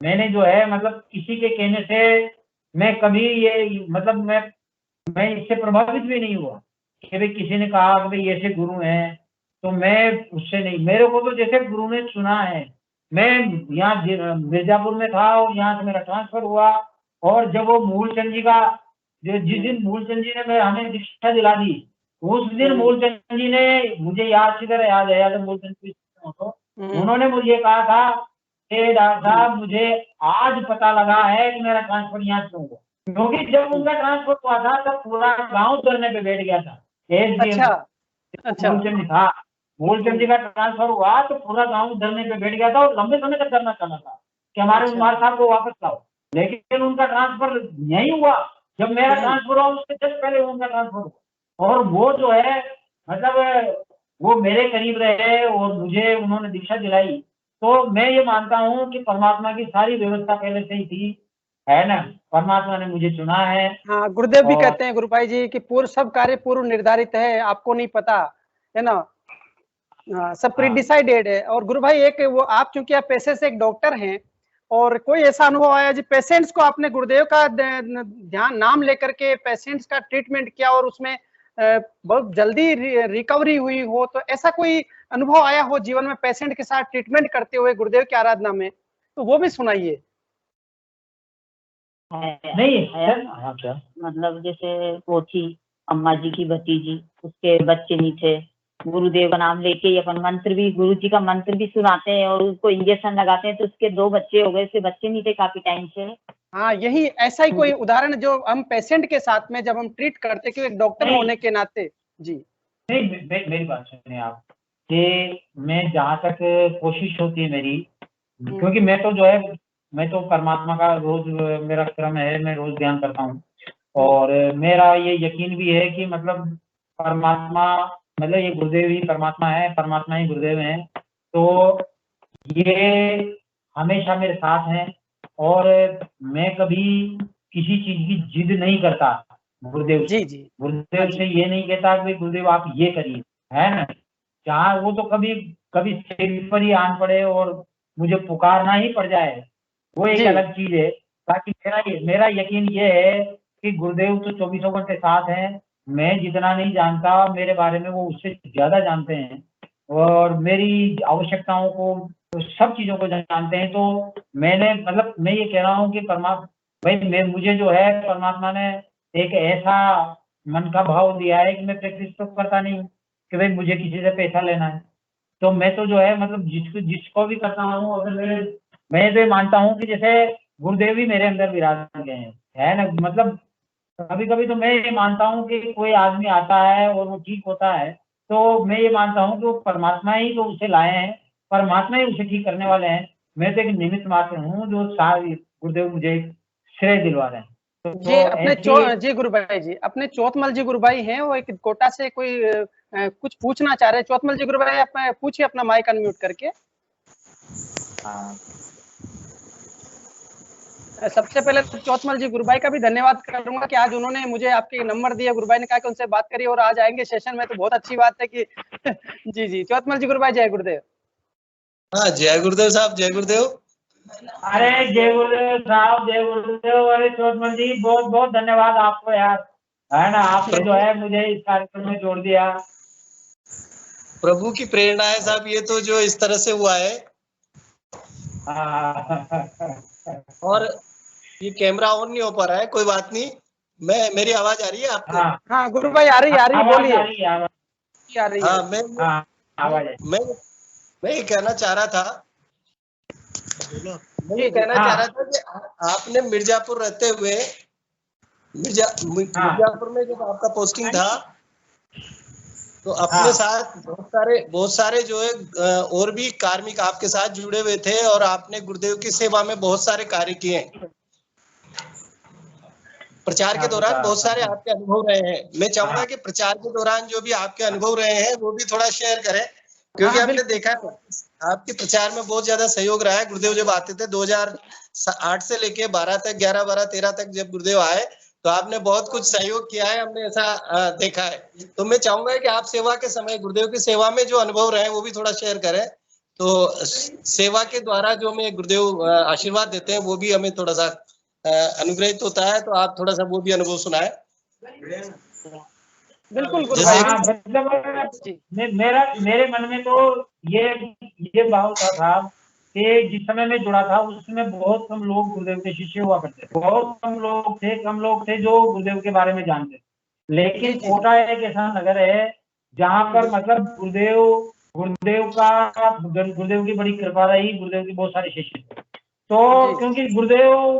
मैंने जो है मतलब किसी के कहने से मैं कभी ये मतलब मैं इससे प्रभावित भी नहीं हुआ कि भाई किसी ने कहा कि भाई ऐसे गुरु हैं तो मैं उससे नहीं, मेरे को तो जैसे गुरु ने चुना है। मैं यहाँ मिर्जापुर में था और यहाँ से मेरा ट्रांसफर हुआ, और जब वो मूलचंद जी का जिस दिन मूलचंद जी ने हमें दीक्षा दिला दी, उस दिन मूलचंद जी ने मुझे याद है मूलचंद जी तो उन्होंने मुझे कहा था कि डॉक्टर साहब मुझे आज पता लगा है कि मेरा ट्रांसफर यहाँ क्यों हुआ, क्योंकि जब उनका ट्रांसफर हुआ था तब पूरा गांव धरने पे बैठ गया था। अच्छा मूलचंद था, मूलचंद जी का ट्रांसफर हुआ तो पूरा गांव धरने पे बैठ गया था और लंबे समय तक धरना चला था कि हमारे उम्र साहब को वापस लाओ। लेकिन उनका ट्रांसफर नहीं हुआ, जब मेरा ट्रांसफर हुआ उससे जस्ट पहले उनका ट्रांसफर हुआ। और वो जो है मतलब वो मेरे करीब रहे और मुझे उन्होंने दीक्षा दिलाई। तो मैं ये मानता हूँ कि परमात्मा की सारी व्यवस्था पहले से ही थी, है ना, परमात्मा ने मुझे चुना है। हाँ, गुरुदेव भी कहते हैं गुरु भाई जी कि पूर्व सब कार्य पूर्व निर्धारित है, आपको नहीं पता, है ना। सब प्री डिसाइडेड है। और गुरु भाई एक वो आप चूंकि आप पेशे से एक डॉक्टर हैं, और कोई ऐसा अनुभव आया जी पेशेंट्स को आपने गुरुदेव का ध्यान नाम लेकर के पेशेंट्स का ट्रीटमेंट किया और उसमें बहुत जल्दी रिकवरी हुई हो, तो ऐसा कोई अनुभव आया हो जीवन में पेशेंट के साथ ट्रीटमेंट करते हुए गुरुदेव की आराधना में, तो वो भी सुनाइए। नहीं क्या मतलब जैसे वो थी अम्मा जी की भतीजी, उसके बच्चे नहीं थे, गुरुदेव का नाम लेके ही अपन मंत्र भी, गुरु जी का मंत्र भी सुनाते हैं और उसको इंजेक्शन लगाते हैं, तो उसके 2 बच्चे हो गए, उसके बच्चे नहीं थे काफी टाइम से। हाँ, यही ऐसा ही कोई उदाहरण जो हम पेशेंट के साथ में जब हम ट्रीट करते कि एक डॉक्टर होने के नाते। जी नहीं, मेरी बात सुनिए आप कि मैं जहाँ तक कोशिश होती है मेरी, क्योंकि मैं तो जो है मैं तो परमात्मा का रोज मेरा क्रम है, मैं रोज ध्यान करता हूँ और मेरा ये यकीन भी है कि मतलब परमात्मा मतलब ये गुरुदेव ही परमात्मा है, परमात्मा ही गुरुदेव है। तो ये हमेशा मेरे साथ हैं और मैं कभी किसी चीज की जिद नहीं करता गुरुदेव से। जी गुरुदेव से ये नहीं कहता कि गुरुदेव आप ये करिए, है ना। चाहे वो तो कभी कभी सिर पर ही आन पड़े और मुझे पुकारना ही पड़ जाए, वो एक अलग चीज है। बाकी मेरा यकीन ये है कि गुरुदेव तो 24 घंटे साथ हैं। मैं जितना नहीं जानता मेरे बारे में वो उससे ज्यादा जानते हैं और मेरी आवश्यकताओं को तो सब चीजों को जानते हैं। तो मैंने मतलब मैं ये कह रहा हूँ कि परमात्मा भाई मुझे जो है परमात्मा ने एक ऐसा मन का भाव दिया है कि मैं प्रैक्टिस तो करता नहीं कि भाई मुझे किसी से पैसा लेना है। तो मैं तो जो है मतलब जिसको भी करता हूँ, अगर मैं तो मानता हूँ कि जैसे गुरुदेव ही मेरे अंदर विराज गए हैं, है ना। मतलब कभी कभी तो मैं ये मानता हूँ कि कोई आदमी आता है और वो ठीक होता है तो मैं ये मानता हूँ कि वो परमात्मा ही तो उसे लाए हैं, परमात्मा ही उसे ठीक करने वाले हैं। मैं तो एक निमित्त मात्र हूँ जो सारी गुरुदेव मुझे श्रेय दिलवा रहे हैं। जी अपने जी गुरु भाई जी, अपने चौथमल जी गुरु भाई हैं, वो एक कोटा से कोई कुछ पूछना चाह रहे हैं। चौथमल जी गुरु भाई आप पूछिए अपना माइक अनम्यूट करके। सबसे पहले तो चौथमल जी गुरु भाई का भी धन्यवाद करूंगा कि आज उन्होंने मुझे आपके नंबर दिया, गुरु भाई ने कहा कि उनसे बात करिए और आज आएंगे सेशन में, तो बहुत अच्छी बात है कि जी चौथमल जी गुरु भाई जय गुरुदेव। हाँ जय गुरुदेव साहब, जय गुरुदेव। अरे जय गुरुदेव साहब, जय गुरुदेव। अरे चौथमल जी बहुत बहुत धन्यवाद आपको यार, है ना, आपने जो है मुझे इस कार्यक्रम में जोड़ दिया। प्रभु की प्रेरणा है साहब, ये तो जो इस तरह से हुआ है। और ये कैमरा ऑन नहीं हो पा रहा है, कोई बात नहीं। मेरी आवाज आ रही है आपको? हाँ गुरु भाई आ रही बोलिए। हाँ मैं ये कहना चाह रहा था, कि आपने मिर्जापुर रहते हुए मिर्जापुर में जब आपका पोस्टिंग था तो अपने साथ बहुत सारे जो है और भी कार्मिक आपके साथ जुड़े हुए थे और आपने गुरुदेव की सेवा में बहुत सारे कार्य किए। प्रचार के दौरान बहुत सारे आपके अनुभव रहे हैं। मैं चाहूंगा कि प्रचार के दौरान जो भी आपके अनुभव रहे हैं वो भी थोड़ा शेयर करें, क्योंकि आपने देखा आपके प्रचार में बहुत ज्यादा सहयोग रहा है। गुरुदेव जब आते थे 2008 से लेके 12 तक 11, 12, 13 तक जब गुरुदेव आए तो आपने बहुत कुछ सहयोग किया है, हमने ऐसा देखा है। तो मैं चाहूंगा कि आप सेवा के समय, गुरुदेव की सेवा में जो अनुभव रहे वो भी थोड़ा शेयर करें। तो सेवा के द्वारा जो हमें गुरुदेव आशीर्वाद देते हैं वो भी हमें थोड़ा सा अनुग्रहित होता है। तो आप थोड़ा सा वो भी अनुभव सुनाए। बिल्कुल गुरु जैसे भाई। मतलब मेरे मन में तो ये भाव था कि जिस समय में जुड़ा था उस समय बहुत कम लोग गुरुदेव के शिष्य हुआ करते थे, बहुत कम लोग थे जो गुरुदेव के बारे में जानते। लेकिन कोटा एक ऐसा नगर है जहाँ पर मतलब गुरुदेव की बड़ी कृपा रही, गुरुदेव की बहुत सारे शिष्य थे। तो क्योंकि गुरुदेव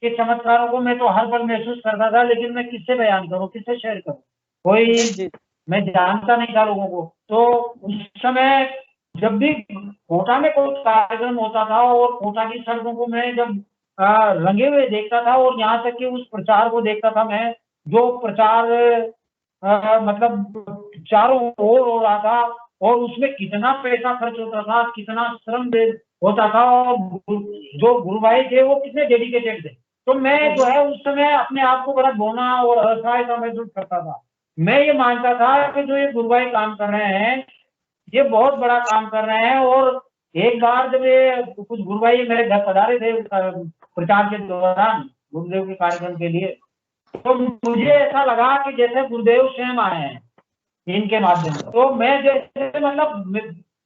के चमत्कारों को मैं तो हर पल महसूस करता था, लेकिन मैं किससे बयान करूँ, किससे शेयर करूँ, कोई मैं जानता नहीं था लोगों को। तो उस समय जब भी कोटा में कोई कार्यक्रम होता था और कोटा की सड़कों को मैं जब रंगे हुए देखता था और यहाँ तक कि उस प्रचार को देखता था मैं, जो प्रचार मतलब चारों ओर हो रहा था और उसमें कितना पैसा खर्च होता था, कितना श्रम होता था और जो गुरु भाई थे वो कितने डेडिकेटेड थे। तो मैं जो है उस समय अपने आप को बड़ा बोना और असहायता महसूस करता था। मैं ये मानता था कि जो ये गुरु भाई काम कर रहे हैं ये बहुत बड़ा काम कर रहे हैं। और एक बार जब ये कुछ गुरु भाई मेरे घर पधारे थे प्रचार के दौरान गुरुदेव के कार्यक्रम के लिए, तो मुझे ऐसा लगा कि जैसे गुरुदेव स्वयं आए हैं इनके माध्यम से। तो मैं जैसे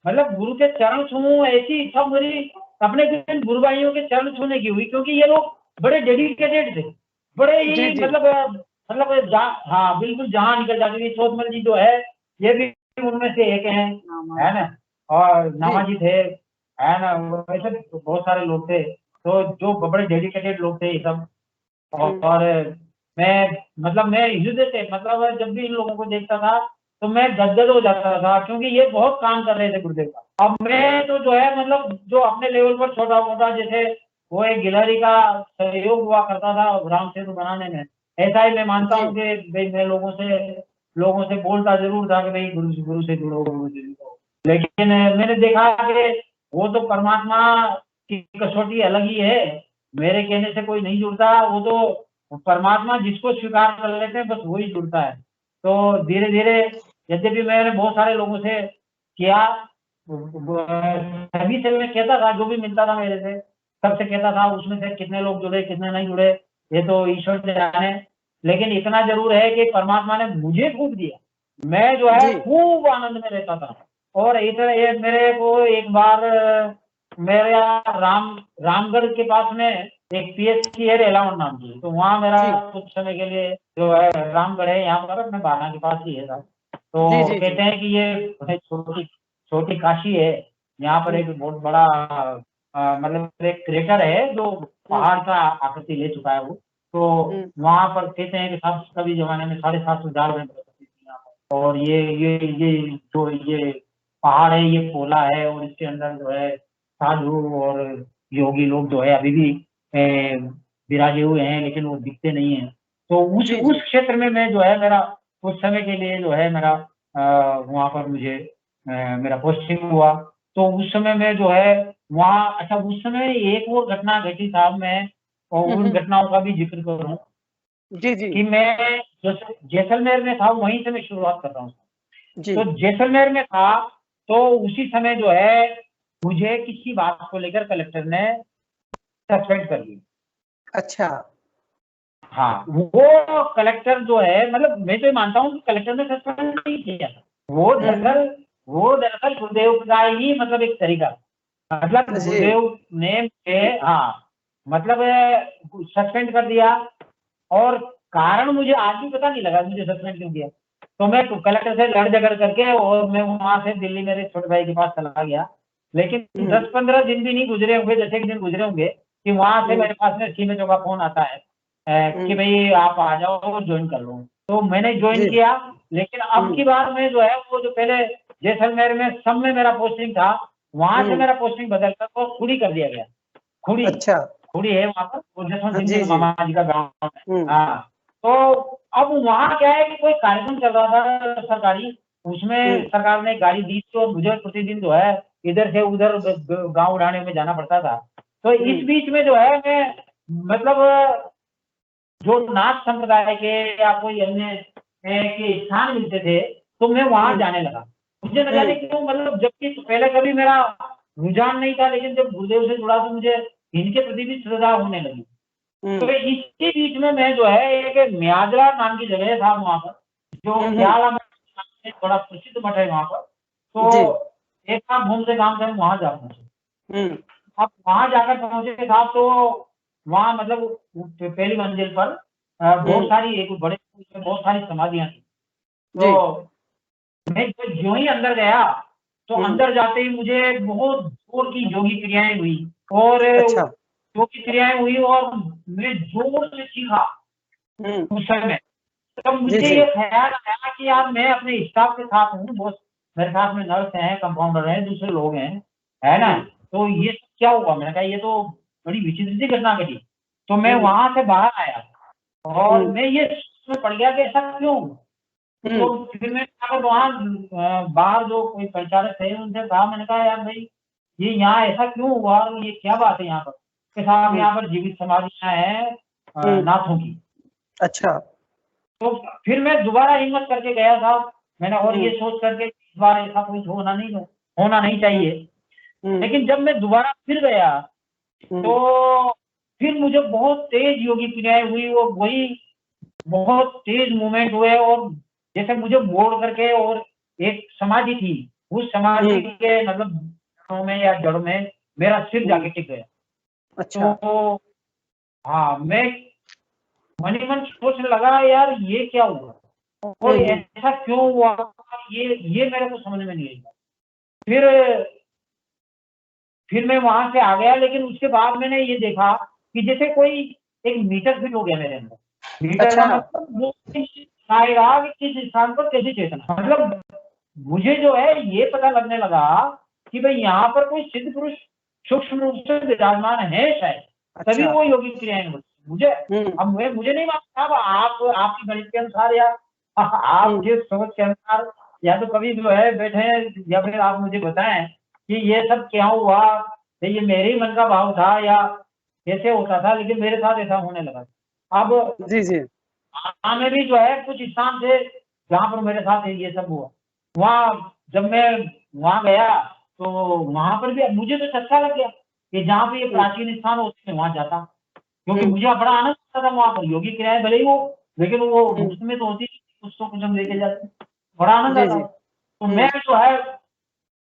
मतलब गुरु के चरण छूऊं, ऐसी इच्छा मेरी अपने गुरु भाइयों के चरण छूने की हुई, क्योंकि ये लोग बड़े डेडिकेटेड थे, बड़े ही मतलब हाँ बिल्कुल जहाँ निकल जाती थी। चौथमल जी जो है ये भी उनमें से एक है ना, और नामा जी थे, है ना, वैसे बहुत सारे लोग थे तो जो बड़े डेडिकेटेड लोग थे ये सब। और मैं हृदय से मतलब जब भी इन लोगों को देखता था तो मैं गदगद हो जाता था, क्योंकि ये बहुत काम कर रहे थे गुरुदेव का। अब मैं तो जो है मतलब जो अपने लेवल पर छोटा मोटा, जैसे वो एक गिलहरी का सहयोग हुआ करता था ग्राम सेतु बनाने में, ऐसा ही मैं मानता हूँ कि भाई मैं लोगों से बोलता जरूर था कि भाई गुरु से जुड़ो, गुरु से जुड़ो। लेकिन मैंने देखा कि वो तो परमात्मा की कसौटी अलग ही है, मेरे कहने से कोई नहीं जुड़ता, वो तो परमात्मा जिसको स्वीकार कर लेते हैं बस वही जुड़ता है। तो धीरे धीरे यद्यपि मैंने बहुत सारे लोगों से किया, सभी से मैं कहता था, जो भी मिलता था मेरे से सबसे कहता था, उसमें से कितने लोग जुड़े कितने नहीं जुड़े ये तो ईश्वर जाने। लेकिन इतना जरूर है कि परमात्मा ने मुझे खूब दिया, मैं जो है खूब आनंद में रहता था। और इधर मेरे को एक बार मेरे रामगढ़ के पास में एक पीएचसी है रेलावन नाम की, तो वहाँ मेरा कुछ समय के लिए जो है रामगढ़ है यहाँ पर अपने बाना के पास ही है साहब। तो कहते हैं कि ये छोटी काशी है, यहाँ पर एक बहुत बड़ा मतलब एक क्रेटर है जो पहाड़ का आकृति ले चुका है वो। तो वहाँ पर कहते हैं कि कभी जमाने में 750 जाल में बरसती थी यहाँ पर। और ये पहाड़ है, ये पोला है और इसके अंदर जो है साधु और योगी लोग जो है अभी भी विराजे हुए हैं, लेकिन वो दिखते नहीं है। तो उस क्षेत्र में मैं जो है मेरा उस समय के लिए जो है मेरा वहाँ पर मुझे मेरा पोस्टिंग हुआ। तो उस समय में जो है वहाँ, अच्छा उस समय एक वो घटना घटी साहब, मैं और उन घटनाओं का भी जिक्र करूँ कि मैं जैसलमेर में था, वहीं से मैं शुरुआत कर रहा हूँ। तो जैसलमेर में था तो उसी समय जो है मुझे किसी बात को लेकर कलेक्टर ने सस्पेंड कर दिया। अच्छा, हाँ, वो कलेक्टर जो है मतलब मैं तो मानता हूँ कि कलेक्टर ने सस्पेंड नहीं किया, वो दरअसल गुरुदेव का ही मतलब एक तरीका, मतलब गुरुदेव ने मतलब सस्पेंड कर दिया। और कारण मुझे आज भी पता नहीं लगा मुझे सस्पेंड क्यों किया। तो मैं कलेक्टर से लड़ झगड़ करके और मैं वहां से दिल्ली मेरे छोटे भाई के पास चला गया। लेकिन 10-15 दिन भी नहीं गुजरे होंगे, जैसे कि दिन गुजरे होंगे कि वहां से मेरे पास में सीमेंटो का फोन आता है कि भाई आप आ जाओ और ज्वाइन कर लो। तो मैंने ज्वाइन किया। लेकिन अब की बार में जो है वो जो पहले जैसलमेर में सब में मेरा पोस्टिंग था, वहां से मेरा पोस्टिंग बदल कर वो खुड़ी कर दिया गया। खुड़ी, अच्छा, खुड़ी है वहां पर, वो जसवंत सिंह मामा जी का गाँव है। हाँ, तो अब वहाँ क्या है कि कोई कार्यक्रम चल रहा था सरकारी, उसमें सरकार ने गाड़ी दी थी और मुझे प्रतिदिन जो है इधर से उधर गाँव उड़ाने में जाना पड़ता था। तो इस बीच में जो है मैं मतलब जो नाथ संप्रदाय के या कोई अन्य के स्थान मिलते थे तो मैं वहां जाने लगा। मुझे न जाने क्यों, मतलब जबकि पहले कभी मेरा रुझान नहीं था, लेकिन जब गुरुदेव से जुड़ा तो मुझे इनके प्रति भी श्रद्धा होने लगी। तो इसके बीच में मैं जो है एक म्याजरा नाम की जगह था वहां पर, जो ख्याला में बड़ा प्रसिद्ध मठ है वहां पर। तो एक काम घूम से काम से वहां जा पहुंचे। अब वहां जाकर पहुंचे था तो वहां मतलब पहली मंजिल पर बहुत सारी एक बड़े बहुत सारी समाधियां थी। तो मैं जो ही अंदर गया तो अंदर जाते ही मुझे बहुत जोर की योगी क्रियाएं हुई और योगी क्रियाएं हुई और मैं जोर से सीखा उस समय। तब मुझे ये ख्याल आया कि यार मैं अपने स्टाफ के साथ हूँ, बहुत मेरे साथ में नर्स हैं, कंपाउंडर हैं, दूसरे लोग हैं, है ना, तो ये क्या हुआ। मैंने कहा ये तो बड़ी विचित्र सी घटना घटी। तो मैं वहां से बाहर आया और मैं ये सोच पड़ गया कि ऐसा क्यों। तो फिर मैं वहाँ बाहर जो कोई परिचालक थे उनसे कहा, मैंने कहा यार भाई ये यहाँ ऐसा क्यों हुआ, ये क्या बात है यहाँ पर के साथ यहाँ पर जीवित समाधियां हैं नाथों की। अच्छा। तो फिर मैं दोबारा हिम्मत करके गया था मैंने, और ये सोच करके इस बार ऐसा कुछ होना नहीं चाहिए। लेकिन जब मैं दोबारा फिर गया तो फिर मुझे बहुत तेज योगी क्रियाएं हुई, वो वही बहुत तेज मूवमेंट हुए और जैसे मुझे मोड़ करके, और एक समाधि थी उस समाधि के मतलब में या जड़ में मेरा सिर जाके टिक गया। अच्छा। तो हाँ, मैं मन ही मन सोचने लगा यार ये क्या हुआ और ऐसा क्यों हुआ, ये मेरे को समझ में नहीं आया। फिर मैं वहां से आ गया, लेकिन उसके बाद मैंने ये देखा कि जैसे कोई एक मीटर फिट हो गया मेरे अंदर। मीटर का मतलब वो आएगा कि किस स्थान पर कैसी चेतना, मतलब मुझे जो है ये पता लगने लगा कि भाई यहाँ पर कोई सिद्ध पुरुष सूक्ष्म रूप से विराजमान है शायद, तभी वो योगी क्रियाएं मुझे अब मुझे नहीं मालूम अब आपकी गणित के अनुसार या आप जिस सोच के अनुसार, या तो कभी जो है बैठे या फिर आप मुझे बताएं कि ये सब क्या हुआ, ये मेरे ही मन का भाव था या कैसे होता था, लेकिन मेरे साथ ऐसा होने लगा। अब जी में भी जो है कुछ स्थान थे जहाँ पर मेरे साथ ये सब हुआ। वहाँ जब मैं वहाँ गया तो वहां पर भी मुझे तो अच्छा लग गया कि जहाँ पे ये प्राचीन स्थान होते हैं वहां जाता, क्योंकि मुझे बड़ा आनंद आता था वहां पर। योगी क्रियाएं भले ही हो, लेकिन वो उसमें तो होती कुछ तो कुछ हम लेके जाते, बड़ा आनंद आता। तो मैं जो है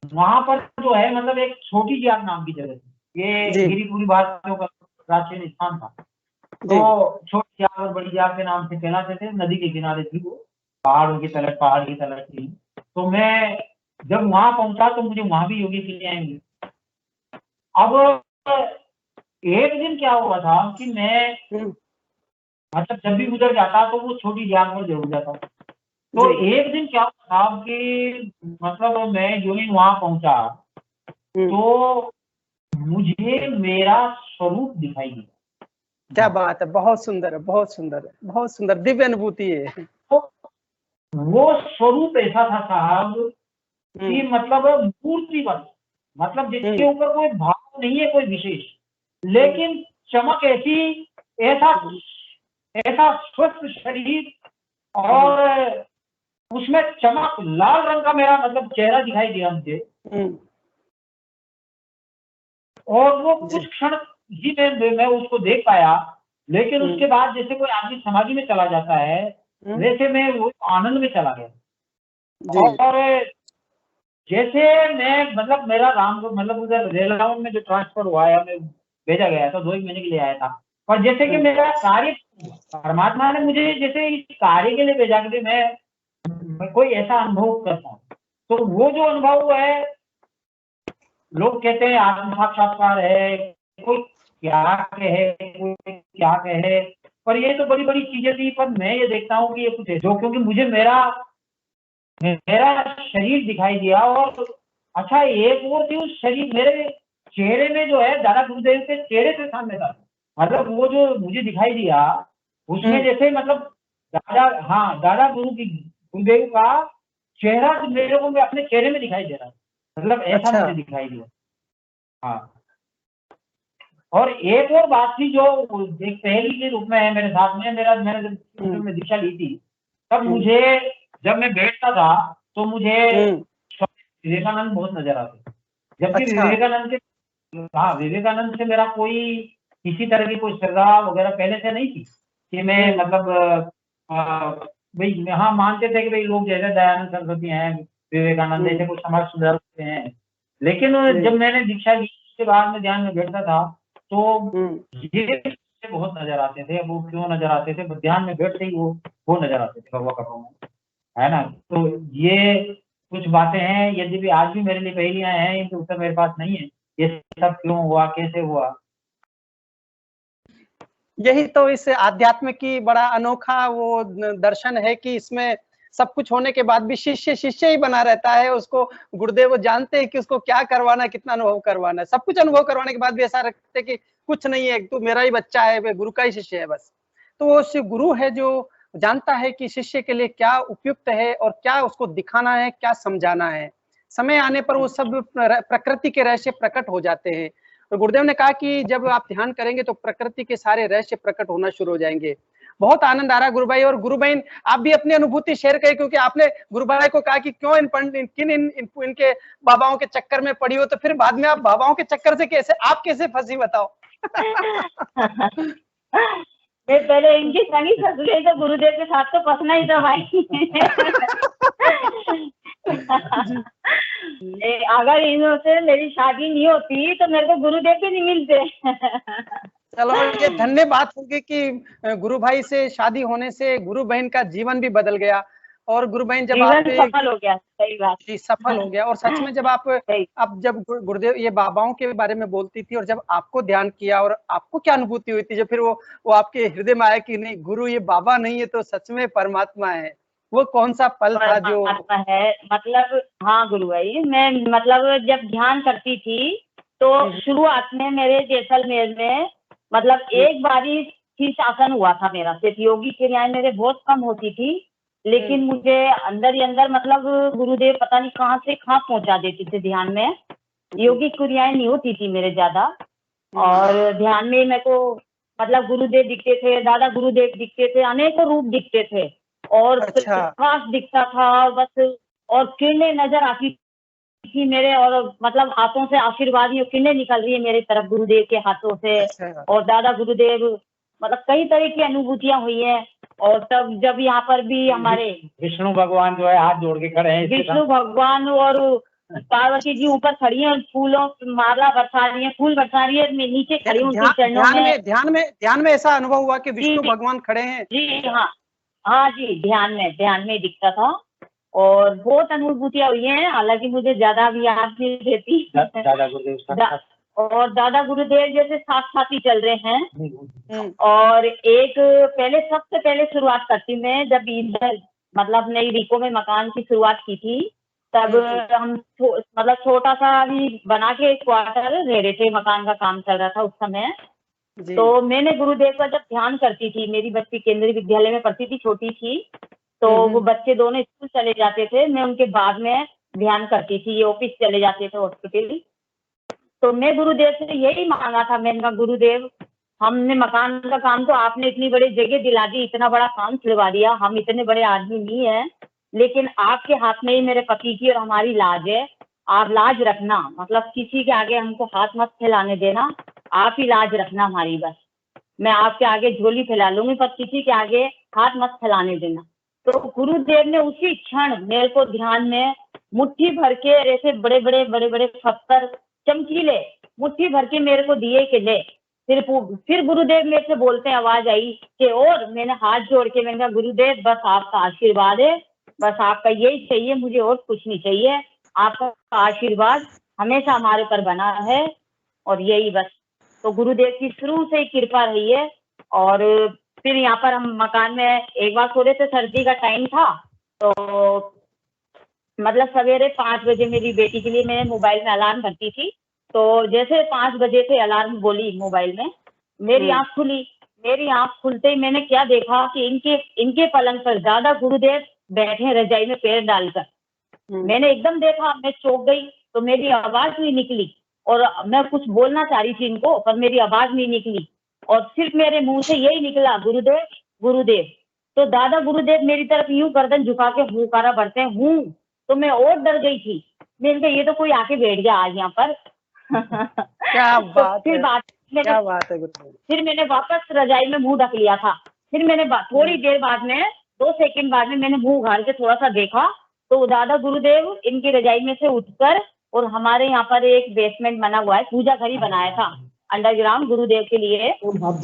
वहां पर जो है मतलब एक छोटी जाग नाम की जगह थी, ये गिरिपुरी वासियों का प्राचीन स्थान था। तो छोटी जाग और बड़ी जाग के नाम से कहलाते थे, नदी के किनारे थी वो, पहाड़ की तलट थी। तो मैं जब वहां पहुंचा तो मुझे वहां भी योगी क्रियाएं मिली। अब एक दिन क्या हुआ था कि मैं मतलब जब भी उधर जाता तो वो छोटी जाग पर जरूर जाता। तो एक दिन क्या हुआ था कि मतलब मैं जो ही वहां पहुंचा तो मुझे मेरा स्वरूप दिखाई दिया। क्या बात है, बहुत सुंदर है, बहुत सुंदर है, बहुत सुंदर दिव्य अनुभूति है। तो वो स्वरूप ऐसा था साहब कि मतलब मूर्तिवत, मतलब जिसके ऊपर कोई भाव नहीं है कोई विशेष, लेकिन चमक ऐसी, ऐसा स्वस्थ शरीर और उसमें चमक, लाल रंग का मेरा मतलब चेहरा दिखाई दिया मुझे। और वो कुछ क्षण ही मैं उसको देख पाया, लेकिन उसके बाद जैसे कोई आदमी समाधि में चला जाता है वैसे मैं वो आनंद में चला गया। और जैसे मैं मतलब मेरा राम मतलब उधर रेलावन में जो ट्रांसफर हुआ है, मैं भेजा गया था 2 महीने के लिए आया था, और जैसे कि मेरा कार्य परमात्मा ने मुझे जैसे इस कार्य के लिए भेजा कि मैं कोई ऐसा अनुभव करता हूँ। तो वो जो अनुभव है, लोग कहते हैं आत्म साक्षात्कार है, कोई क्या कहे कोई क्या कहे, पर ये तो बड़ी बड़ी चीजें थी। पर मैं ये देखता हूँ कि ये कुछ है जो, क्योंकि मुझे मेरा शरीर दिखाई दिया। और अच्छा एक वो थी, उस शरीर मेरे चेहरे में जो है दादा गुरुदेव के चेहरे के सामने था, मतलब वो जो मुझे दिखाई दिया उसमें जैसे मतलब दादा गुरुदेव का चेहरा मेरे को अपने चेहरे में दिखाई दे रहा, मतलब ऐसा मुझे दिखाई दिया। हाँ, और एक और बात थी जो एक पहेली के रूप में है मेरे साथ में, मैंने जब दीक्षा ली थी तब मुझे, जब मैं बैठता था तो मुझे विवेकानंद बहुत नजर आते, जबकि विवेकानंद से मेरा कोई किसी तरह की कोई श्रद्धा वगैरह पहले से नहीं थी कि मैं मतलब भाई हाँ मानते थे कि भाई लोग जैसे दयानंद सरस्वती हैं, विवेकानंद जैसे कुछ समाज सुधार हैं, लेकिन जब मैंने दीक्षा ली उसके बाद में ध्यान में बैठता था तो ये बहुत नजर आते थे। वो क्यों नजर आते थे? ध्यान में बैठते ही वो नजर आते थे, भगवा कपड़ों में, है ना। तो ये कुछ बातें हैं, यदि भी आज भी मेरे लिए पहेलियां हैं, इनके उत्तर मेरे पास नहीं है। ये सब क्यों हुआ, कैसे हुआ? यही तो इस आध्यात्म की बड़ा अनोखा वो दर्शन है कि इसमें सब कुछ होने के बाद भी शिष्य शिष्य ही बना रहता है। उसको गुरुदेव वो जानते हैं कि उसको क्या करवाना है, कितना अनुभव करवाना है। सब कुछ अनुभव करवाने के बाद भी ऐसा रखते कि कुछ नहीं है, तू मेरा ही बच्चा है, वे गुरु का ही शिष्य है बस। तो वो गुरु है जो जानता है कि शिष्य के लिए क्या उपयुक्त है और क्या उसको दिखाना है, क्या समझाना है। समय आने पर वो सब प्रकृति के रहस्य प्रकट हो जाते हैं। तो गुरुदेव ने कहा कि जब आप ध्यान करेंगे तो प्रकृति के सारे रहस्य प्रकट होना शुरू हो जाएंगे। बहुत आनंद आ रहा गुरु भाई। और गुरु बहन आप भी अपनी अनुभूति शेयर करें, क्योंकि आपने गुरु भाई को कहा कि क्यों इनके बाबाओं के चक्कर में पड़ी हो, तो फिर बाद में आप बाबाओं के चक्कर से कैसे फंसी बताओ। मैं पहले इनकी संगी फंस गई तो गुरुदेव के साथ तो फंसना ही था भाई। अगर इनसे मेरी शादी नहीं होती तो मेरे को गुरुदेव भी नहीं मिलते। चलो ये धन्य बात होगी कि गुरु भाई से शादी होने से गुरु बहन का जीवन भी बदल गया। और गुरु बहन जब आप सफल हो गया, सही बात जी सफल हो गया। और सच में जब आप जब गुरुदेव ये बाबाओं के बारे में बोलती थी और जब आपको ध्यान किया और आपको क्या अनुभूति हुई थी, जब फिर वो आपके हृदय में आया कि नहीं गुरु ये बाबा नहीं है तो सच में परमात्मा है, वो कौन सा पल था जो है? मतलब हाँ गुरु भाई, मैं मतलब जब ध्यान करती थी तो शुरुआत में मेरे जैसलमेर में मतलब एक बारी शीर्षासन हुआ था मेरा, सिर्फ योगी क्रियाएं मेरे बहुत कम होती थी, लेकिन मुझे अंदर ही अंदर मतलब गुरुदेव पता नहीं कहाँ से कहाँ पहुंचा देते थे ध्यान में। योगी क्रियाएं नहीं होती थी मेरे ज्यादा, और ध्यान में मेरे को मतलब गुरुदेव दिखते थे, दादा गुरुदेव दिखते थे, अनेकों रूप दिखते थे और प्रकाश दिखता था बस, और किरणें नजर आती थी मेरे, और मतलब हाथों से आशीर्वाद की किरणें निकल रही है मेरे तरफ गुरुदेव के हाथों से। और दादा गुरुदेव मतलब कई तरह की अनुभूतियां हुई है। और तब जब यहाँ पर भी हमारे विष्णु भगवान जो है हाथ जोड़ के खड़े हैं, विष्णु भगवान और पार्वती जी ऊपर खड़ी हैं, फूलों माला बरसा रही है, फूल बरसा रही है, नीचे खड़ी हूँ उनके चरणों में। ध्यान में ऐसा अनुभव हुआ कि विष्णु भगवान खड़े हैं? जी हाँ जी, ध्यान में दिखता था और बहुत अनुभूतियां हुई हैं। हालांकि मुझे ज्यादा भी याद नहीं रहती। और दादा गुरुदेव जैसे साथ साथ ही चल रहे हैं। और एक सबसे पहले शुरुआत करती मैं जब इधर मतलब नई रिको में मकान की शुरुआत की थी, तब हम मतलब छोटा सा भी बना के क्वार्टर रह रहे थे, मकान का काम चल रहा था उस समय। तो मैंने गुरुदेव का जब ध्यान करती थी, मेरी बच्ची केंद्रीय विद्यालय में पढ़ती थी, छोटी थी, तो वो बच्चे दोनों स्कूल चले जाते थे, मैं उनके बाद में ध्यान करती थी, ये ऑफिस चले जाते थे हॉस्पिटल। तो मैं गुरुदेव से यही मांगा था, मैंने कहा गुरुदेव हमने मकान का काम तो आपने इतनी बड़ी जगह दिला दी, इतना बड़ा काम खुलवा दिया, हम इतने बड़े आदमी नहीं है, लेकिन आपके हाथ में ही मेरे पति की और हमारी लाज है, आप लाज रखना, मतलब किसी के आगे हमको हाथ मत फैलाने देना, आप ही लाज रखना हमारी, बस मैं आपके आगे झोली फैला लूंगी पर किसी के आगे हाथ मत फैलाने देना। तो गुरुदेव ने उसी क्षण मेरे को ध्यान में मुट्ठी भर के ऐसे बड़े बड़े पत्थर चमकीले मुट्ठी भर के मेरे को दिए कि ले। फिर गुरुदेव मेरे से बोलते आवाज आई कि और मैंने हाथ जोड़ के मैंने कहा गुरुदेव बस आपका आशीर्वाद है, बस आपका यही चाहिए, मुझे और कुछ नहीं चाहिए, आपका आशीर्वाद हमेशा हमारे पर बना है और यही बस। तो गुरुदेव की शुरू से कृपा रही है। और फिर यहाँ पर हम मकान में एक बार थोड़े से सर्दी का टाइम था, तो मतलब सवेरे 5 बजे मेरी बेटी के लिए मैं मोबाइल में अलार्म भरती थी, तो जैसे 5 बजे से अलार्म बोली मोबाइल में, मेरी आंख खुली। मेरी आंख खुलते ही मैंने क्या देखा कि इनके पलंग पर दादा गुरुदेव बैठे रजाई में पैर डालकर। मैंने एकदम देखा, मैं चौंक गई, तो मेरी आवाज भी निकली और मैं कुछ बोलना चाह रही थी इनको, पर मेरी आवाज नहीं निकली और सिर्फ मेरे मुंह से यही निकला, गुरुदेव गुरुदेव। तो दादा गुरुदेव मेरी तरफ यूं गर्दन झुका के हुकारा भरते हैं हूँ। तो मैं और डर गई थी, मैंने कहा ये तो कोई आके बैठ गया आज यहाँ पर। क्या तो बात फिर है, क्या बात है गुरुदेव। फिर मैंने वापस रजाई में मुंह ढक लिया था। फिर मैंने थोड़ी देर बाद में 2 सेकंड बाद में मैंने मुंह उघाड़ के थोड़ा सा देखा, तो दादा गुरुदेव इनकी रजाई में से उठकर, और हमारे यहाँ पर एक बेसमेंट बना हुआ है, पूजा घर ही बनाया था अंडरग्राउंड गुरुदेव के लिए,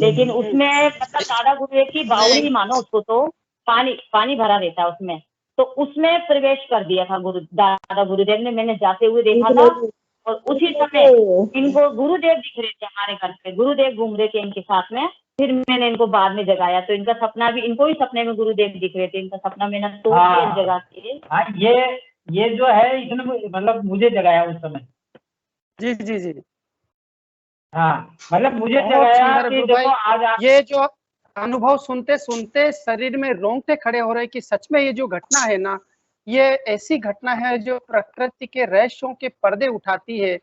लेकिन उसमें मतलब दादा गुरुदेव की बावड़ी मानो उसको, तो पानी भरा रहता है उसमें, तो उसमें प्रवेश कर दिया था दादा गुरुदेव ने। मैंने जाते हुए देखा था और उसी समय इनको गुरुदेव दिख रहे थे हमारे घर पे, गुरुदेव घूम रहे थे इनके साथ में। फिर मैंने इनको बाद में जगाया, तो इनका सपना भी, इनको ही सपने में गुरुदेव दिख रहे थे, इनका सपना मैंने तो जगा के। हाँ, ये जो है इसने मतलब मुझे जगाया उस समय। जी जी जी। हाँ, मतलब मुझे बहुत जगाया सुंदर कि गुरु देखो भाई, आज ये जो अनुभव सुनते सुनते शरीर में रोंगटे खड़े हो रहे कि सच में ये जो घटना है ना, ये ऐसी घटना है जो प्रकृति के रहस्यों के पर्दे उठाती है,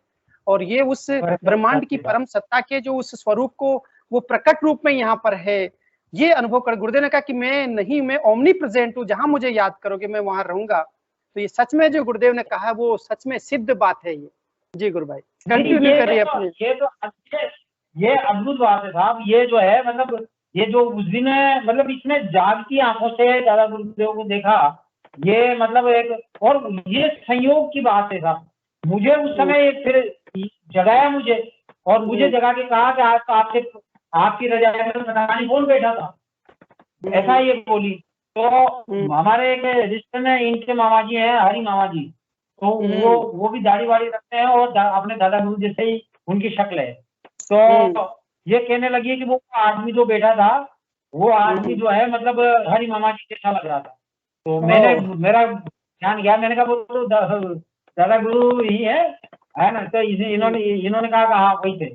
और ये उस ब्रह्मांड की परम सत्ता के जो उस स्वरूप को वो प्रकट रूप में यहाँ पर है। ये अनुभव कर गुरुदेव ने कहा कि मैं ओमनी प्रेजेंट हूँ, जहां मुझे याद करोगे मैं वहां रहूंगा। तो ये सच में जो गुरुदेव ने कहा वो सच में सिद्ध बात है ये। जी गुरु भाई कंटिन्यू करिए अपने। ये अद्भुत बात है साहब। ये जो है मतलब ये जो उस दिन है, मतलब इसने जागती आंखों से दादा गुरुदेव को देखा, ये मतलब एक, और ये संयोग की बात है साहब। मुझे उस समय फिर जगाया मुझे, और मुझे जगा के कहा कि आज तो आपकी रजाई में पता नहीं कौन बैठा था, ऐसा ये बोली। तो हमारे एक रिश्ते में इनके मामा जी हैं, हरी मामा जी, तो वो भी दाढ़ी वाड़ी रखते हैं और अपने दादा गुरु जैसे ही उनकी शक्ल है। तो ये कहने लगी कि वो आदमी जो बैठा था, वो आदमी जो है मतलब हरी मामा जी जैसा लग रहा था। तो मेरा ध्यान गया, मैंने कहा वो तो दादा गुरु ही है ना। तो इन्होंने कहा हाँ वही थे।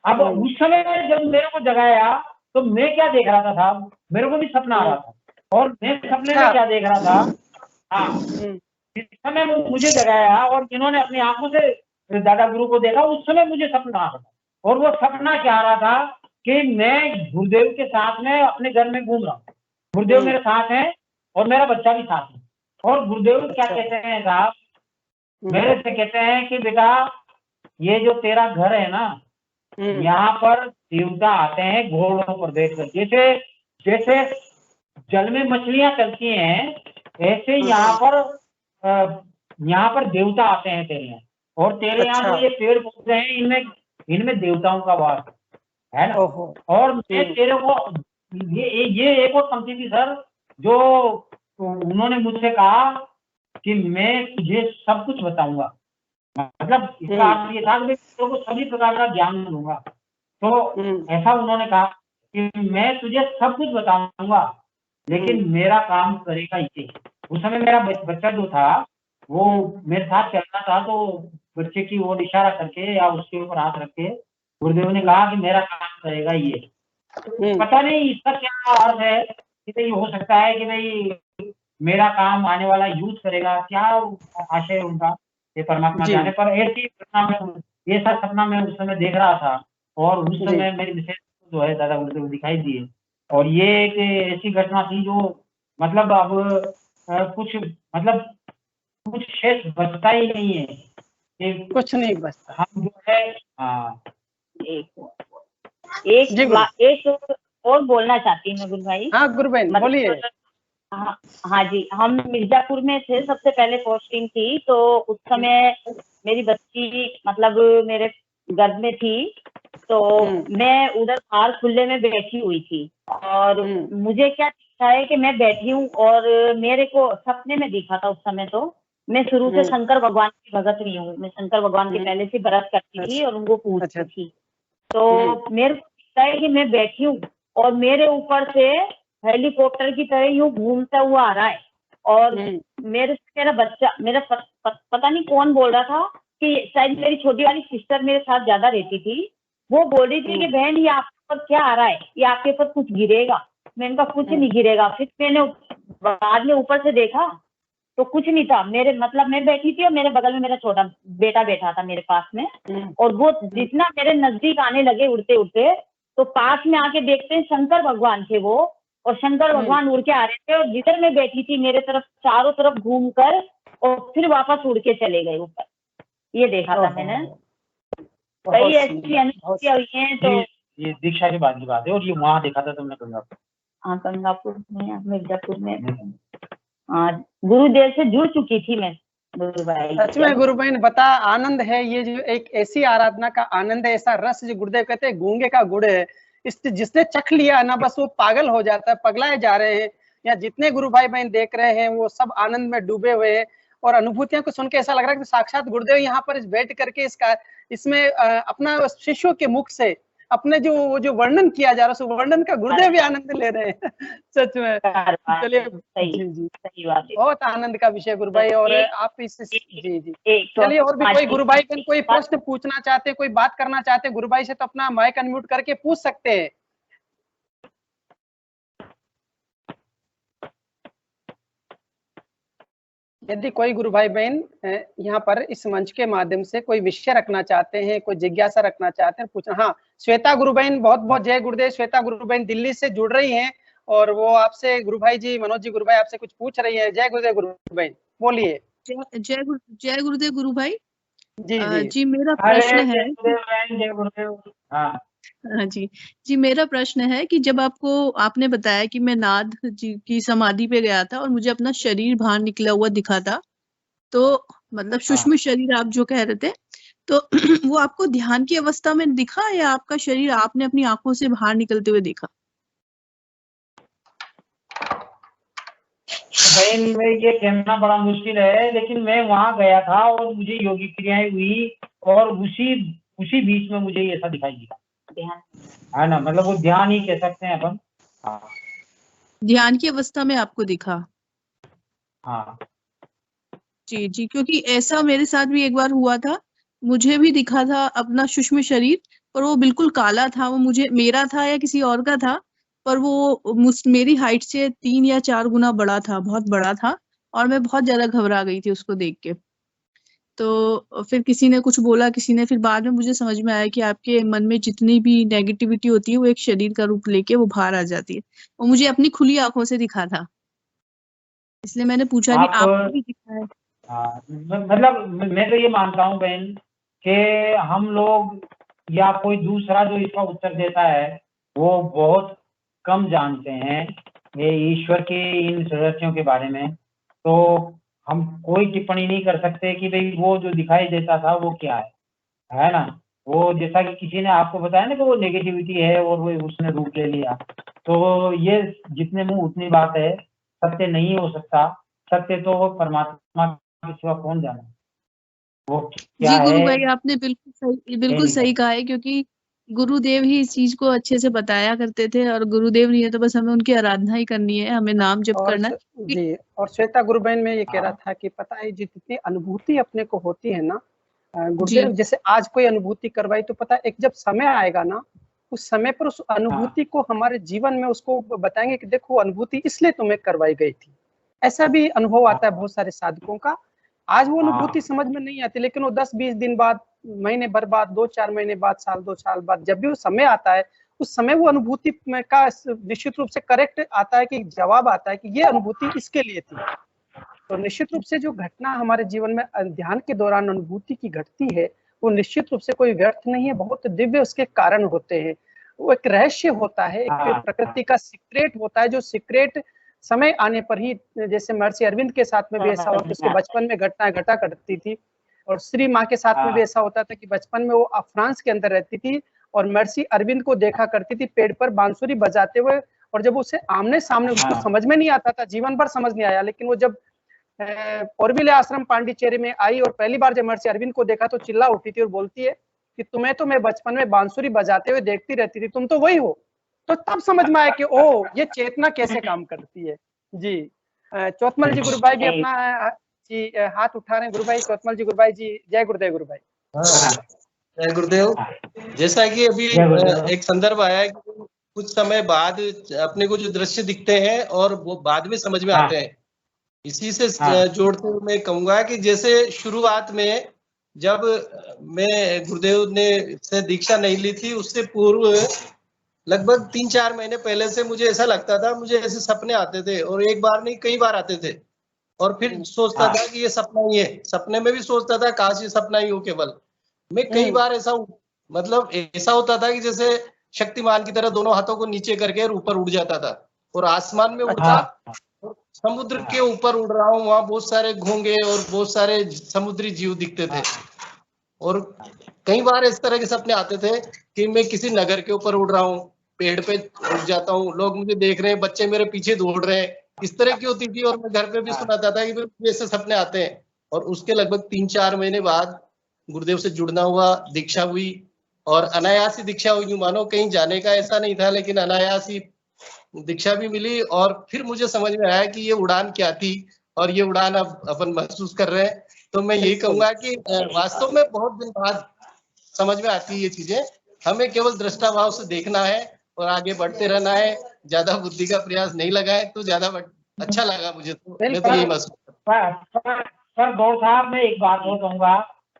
अब उस समय जब मेरे को जगाया तो मैं क्या देख रहा था साहब, मेरे को भी सपना आ रहा था, और मैं सपने में क्या देख रहा था। हाँ, इस समय मुझे जगाया और इन्होंने अपनी आंखों से दादा गुरु को देखा। उस समय मुझे सपना आ रहा था, और वो सपना क्या आ रहा था कि मैं गुरुदेव के साथ में अपने घर में घूम रहा हूँ, गुरुदेव मेरे साथ हैं और मेरा बच्चा भी साथ है। और गुरुदेव क्या कहते हैं साहब, मेरे से कहते हैं कि बेटा ये जो तेरा घर है ना, यहाँ पर देवता आते हैं घोड़ों पर बैठकर, जैसे जल में मछलियां चलती हैं, ऐसे यहाँ पर देवता आते हैं तेरे यहाँ। और तेरे यहाँ जो ये पेड़ पौधे हैं इनमें देवताओं का वास है ना। और मैं तेरे को ये एक और पंक्ति थी सर, जो उन्होंने मुझसे कहा कि मैं तुझे सब कुछ बताऊंगा। मतलब इसका अर्थ ये था कि मैं तेरे को सभी प्रकार का ज्ञान दूंगा। तो ऐसा उन्होंने कहा कि मैं तुझे सब कुछ बताऊंगा, लेकिन मेरा काम करेगा ये। उस समय मेरा बच्चा जो था वो मेरे साथ चलता था, तो बच्चे की ओर इशारा करके या उसके ऊपर हाथ रख के गुरुदेव ने कहा कि मेरा काम करेगा ये। पता नहीं इसका क्या अर्थ है, कि भाई हो सकता है कि भाई मेरा काम आने वाला यूज करेगा, क्या आशय उनका ये परमात्मा जाने। पर ऐसी ऐसा सपना मैं उस समय देख रहा था, और उस समय मेरी मिसेज जो है दादा गुरुदेव दिखाई दिए। और ये एक ऐसी घटना थी जो मतलब अब कुछ शेष बचता ही नहीं है, कुछ नहीं बचता। हम जो है हाँ एक और बोलना चाहती हूँ मैं गुरु भाई। हाँ गुरु भाई बोलिए। हाँ जी, हम मिर्जापुर में थे, सबसे पहले पोस्टिंग थी, तो उस समय मेरी बच्ची मतलब मेरे गर्भ में थी, तो मैं उधर बाहर खुले में बैठी हुई थी, और मुझे क्या दिखा है कि मैं बैठी हूँ, और मेरे को सपने में दिखा था। उस समय तो मैं शुरू से शंकर भगवान की भगत रही हूँ, मैं शंकर भगवान के पहले से व्रत करती थी और उनको पूजती थी। तो मेरे को दिखता है कि मैं बैठी हूँ और मेरे ऊपर से हेलीकॉप्टर की तरह यूं घूमता हुआ आ रहा है, और मेरा बच्चा पता नहीं कौन बोल रहा था कि शायद मेरी छोटी वाली सिस्टर मेरे साथ ज्यादा रहती थी, वो बोल रही थी कि बहन ये आपके ऊपर क्या आ रहा है, ये आपके ऊपर कुछ गिरेगा। मैंने कहा कुछ नहीं गिरेगा। फिर मैंने बाद में ऊपर से देखा तो कुछ नहीं था मेरे, मतलब मैं बैठी थी और मेरे बगल में मेरा छोटा बेटा बैठा था मेरे पास में, और वो जितना मेरे नजदीक आने लगे उड़ते उड़ते, तो पास में आके देखते हैं शंकर भगवान थे वो, और शंकर भगवान उड़ के आ रहे थे, और जिधर मैं बैठी थी मेरे तरफ चारों तरफ घूमकर और फिर वापस उड़ के चले गए ऊपर। ये देखा था मैंने। कई ऐसी अनुभूतियां हुई हैं। तो ये दीक्षा की बात है, और ये वहाँ देखा था तुमने गंगापुर? हाँ, गंगापुर में, मिर्जापुर में। हाँ, गुरुदेव से जुड़ चुकी थी मैं। सच में गुरु बहन बता, आनंद है ये, जो एक ऐसी आराधना का आनंद है, ऐसा रस जो गुरुदेव कहते हैं गूंगे का गुड़ है। इस जिसने चख लिया ना, बस वो पागल हो जाता है, पगलाए जा रहे हैं। या जितने गुरु भाई बहन देख रहे हैं वो सब आनंद में डूबे हुए हैं, और अनुभूतियों को सुन के ऐसा लग रहा है कि साक्षात गुरुदेव यहाँ पर बैठ करके इसमें अपना शिष्यों के मुख से अपने जो वर्णन किया जा रहा है, उस वर्णन का गुरुदेव भी आनंद ले रहे हैं। सच में। चलिए, जी सही बात है, बहुत आनंद का विषय गुरु भाई। और आप इस जी चलिए, और भी कोई गुरु भाई कोई प्रश्न पूछना चाहते हैं, कोई बात करना चाहते हैं गुरु भाई से, तो अपना माइक अनम्यूट करके पूछ सकते हैं। यदि कोई गुरु भाई बहन यहाँ पर इस मंच के माध्यम से कोई विषय रखना चाहते हैं, कोई जिज्ञासा रखना चाहते हैं, पूछना। हाँ, श्वेता गुरु बहन, बहुत बहुत जय गुरुदेव। श्वेता गुरु बहन दिल्ली से जुड़ रही हैं, और वो आपसे गुरु भाई जी, मनोज जी गुरु भाई आपसे कुछ पूछ रही है। जय गुरुदेव गुरु बहन, बोलिए। जय गुरुदेव गुरु भाई। जी मेरा प्रश्न है, जय गुरुदेव। हाँ जी मेरा प्रश्न है कि जब आपने बताया कि मैं नाथ जी की समाधि पे गया था और मुझे अपना शरीर बाहर निकला हुआ दिखा था, तो मतलब सूक्ष्म शरीर आप जो कह रहे थे, तो वो आपको ध्यान की अवस्था में दिखा या आपका शरीर आपने अपनी आंखों से बाहर निकलते हुए देखा? बहन में ये कहना बड़ा मुश्किल है, लेकिन मैं वहाँ गया था और मुझे योगी क्रियाएं हुई, और उसी बीच में मुझे ऐसा दिखाई दिया, है ना, मतलब वो ध्यान ही कह सकते हैं अपन। हाँ, ध्यान की अवस्था में आपको दिखा? हाँ जी, क्योंकि ऐसा मेरे साथ भी एक बार हुआ था, मुझे भी दिखा था अपना सूक्ष्म शरीर, पर वो बिल्कुल काला था। वो मुझे मेरा था या किसी और का था, पर वो मेरी हाइट से 3 या 4 गुना बड़ा था, बहुत बड़ा था, और मैं बहुत ज्यादा घबरा गई थी उसको देख के। तो फिर किसी ने कुछ बोला, किसी ने, फिर बाद में मुझे समझ में आया कि आपके मन में जितनी भी नेगेटिविटी होती है वो एक शरीर का रूप लेके वो बाहर आ जाती है। वो मुझे अपनी खुली आंखों से दिखा था, इसलिए मैंने पूछा कि आपको भी दिखा है? मतलब मैं तो ये मानता हूँ बहन कि हम लोग या कोई दूसरा जो इसका उत्तर देता है वो बहुत कम जानते हैं ये ईश्वर के इन रहस्यों के बारे में। तो हम कोई टिप्पणी नहीं कर सकते कि भाई वो जो दिखाई देता था वो क्या है ना। वो जैसा कि किसी ने आपको बताया ना कि वो नेगेटिविटी है और वो उसने रूप ले लिया, तो ये जितने मुंह उतनी बात है, सत्य नहीं हो सकता। सत्य तो वो परमात्मा के सिवा कौन जाने वो क्या जी गुरु है। भाई, आपने बिल्कुल सही कहा है, क्योंकि गुरुदेव ही इस चीज को अच्छे से बताया करते थे, और गुरुदेव नहीं है तो बस हमें उनकी आराधना ही करनी है, हमें नाम जप करना है। जी, और श्वेता गुरु बहन में ये कह रहा था कि पता है जितनी अनुभूति अपने को होती है ना, गुरुदेव जैसे आज कोई अनुभूति करवाई, तो पता है एक जब समय आएगा ना, उस समय पर उस अनुभूति को हमारे जीवन में उसको बताएंगे कि देखो अनुभूति इसलिए तुम्हें करवाई गई थी। ऐसा भी अनुभव आता है बहुत सारे साधकों का। आज वो अनुभूति समझ में नहीं आती, लेकिन वो 10-20 दिन बाद, महीने भर बाद, 2-4 महीने बाद, साल 2 साल बाद, जब भी वो समय आता है, उस समय वो अनुभूति का निश्चित रूप से करेक्ट आता है कि जवाब आता है कि ये अनुभूति इसके लिए थी। तो निश्चित रूप से जो घटना हमारे जीवन में ध्यान के दौरान अनुभूति की घटती है, वो निश्चित रूप से कोई व्यर्थ नहीं है, बहुत दिव्य उसके कारण होते हैं। वो एक रहस्य होता है, एक प्रकृति का सीक्रेट होता है, जो सीक्रेट समय आने पर ही, जैसे महर्षि अरविंद के साथ में भी ऐसा हुआ कि उसके बचपन में घटना घटा करती थी, और श्री माँ के साथ में भी ऐसा होता था कि बचपन में वो फ्रांस के अंदर रहती थी और महर्षि अरविंद को देखा करती थी पेड़ पर बांसुरी बजाते हुए, और जब उसे आमने सामने, उसको समझ में नहीं आता था, जीवन भर समझ नहीं आया, लेकिन वो जब औरविले आश्रम पांडिचेरी में आई और पहली बार जब महर्षि अरविंद को देखा तो चिल्ला उठी थी और बोलती है कि तुम्हें तो मैं बचपन में बांसुरी बजाते हुए देखती रहती थी, तुम तो वही हो। तो तब समझ में आया कि ओ, ये चेतना कैसे काम करती है। जी, चौथमल जी गुरु भाई भी अपना जी हाथ उठा रहे हैं। गुरु भाई, चौथमल जी गुरु भाई जी, जय गुरुदेव गुरु भाई। जय गुरुदेव। जैसा कि अभी एक संदर्भ आया है कि कुछ समय बाद अपने को जो दृश्य दिखते हैं और वो बाद में समझ में आते हैं, इसी से हाँ। जोड़ते हुए मैं कहूंगा कि जैसे शुरुआत में जब मैं गुरुदेव ने से दीक्षा नहीं ली थी, उससे पूर्व लगभग 3-4 महीने पहले से मुझे ऐसा लगता था, मुझे ऐसे सपने आते थे और एक बार नहीं कई बार आते थे, और फिर सोचता हाँ। था कि ये सपना ही है। सपने में भी सोचता था काश ये सपना ही हो केवल। मैं कई बार मतलब ऐसा होता था कि जैसे शक्तिमान की तरह दोनों हाथों को नीचे करके और ऊपर उड़ जाता था और आसमान में उड़ता, हाँ। समुद्र के ऊपर उड़ रहा हूँ, वहां बहुत सारे घोंगे और बहुत सारे समुद्री जीव दिखते थे। और कई बार इस तरह के सपने आते थे कि मैं किसी नगर के ऊपर उड़ रहा हूँ, पेड़ पे उड़ जाता हूँ, लोग मुझे देख रहे हैं, बच्चे मेरे पीछे दौड़ रहे हैं, इस तरह की होती थी। और मैं घर पे भी सुनाता था कि मुझे ऐसे सपने आते हैं। और उसके लगभग 3-4 महीने बाद गुरुदेव से जुड़ना हुआ, दीक्षा हुई, और अनायास ही दीक्षा हुई, मानो कहीं जाने का ऐसा नहीं था, लेकिन अनायास ही दीक्षा भी मिली। और फिर मुझे समझ में आया कि ये उड़ान क्या थी, और ये उड़ान अब अपन महसूस कर रहे हैं। तो मैं यही कहूंगा कि वास्तव में बहुत दिन बाद समझ में आती है ये चीजें, हमें केवल दृष्टा भाव से देखना है और आगे बढ़ते रहना है, ज्यादा बुद्धि का प्रयास नहीं लगाए तो ज्यादा अच्छा लगा मुझे। तो मैं तो यही महसूस सर गौर साहब, मैं एक बात और कहूंगा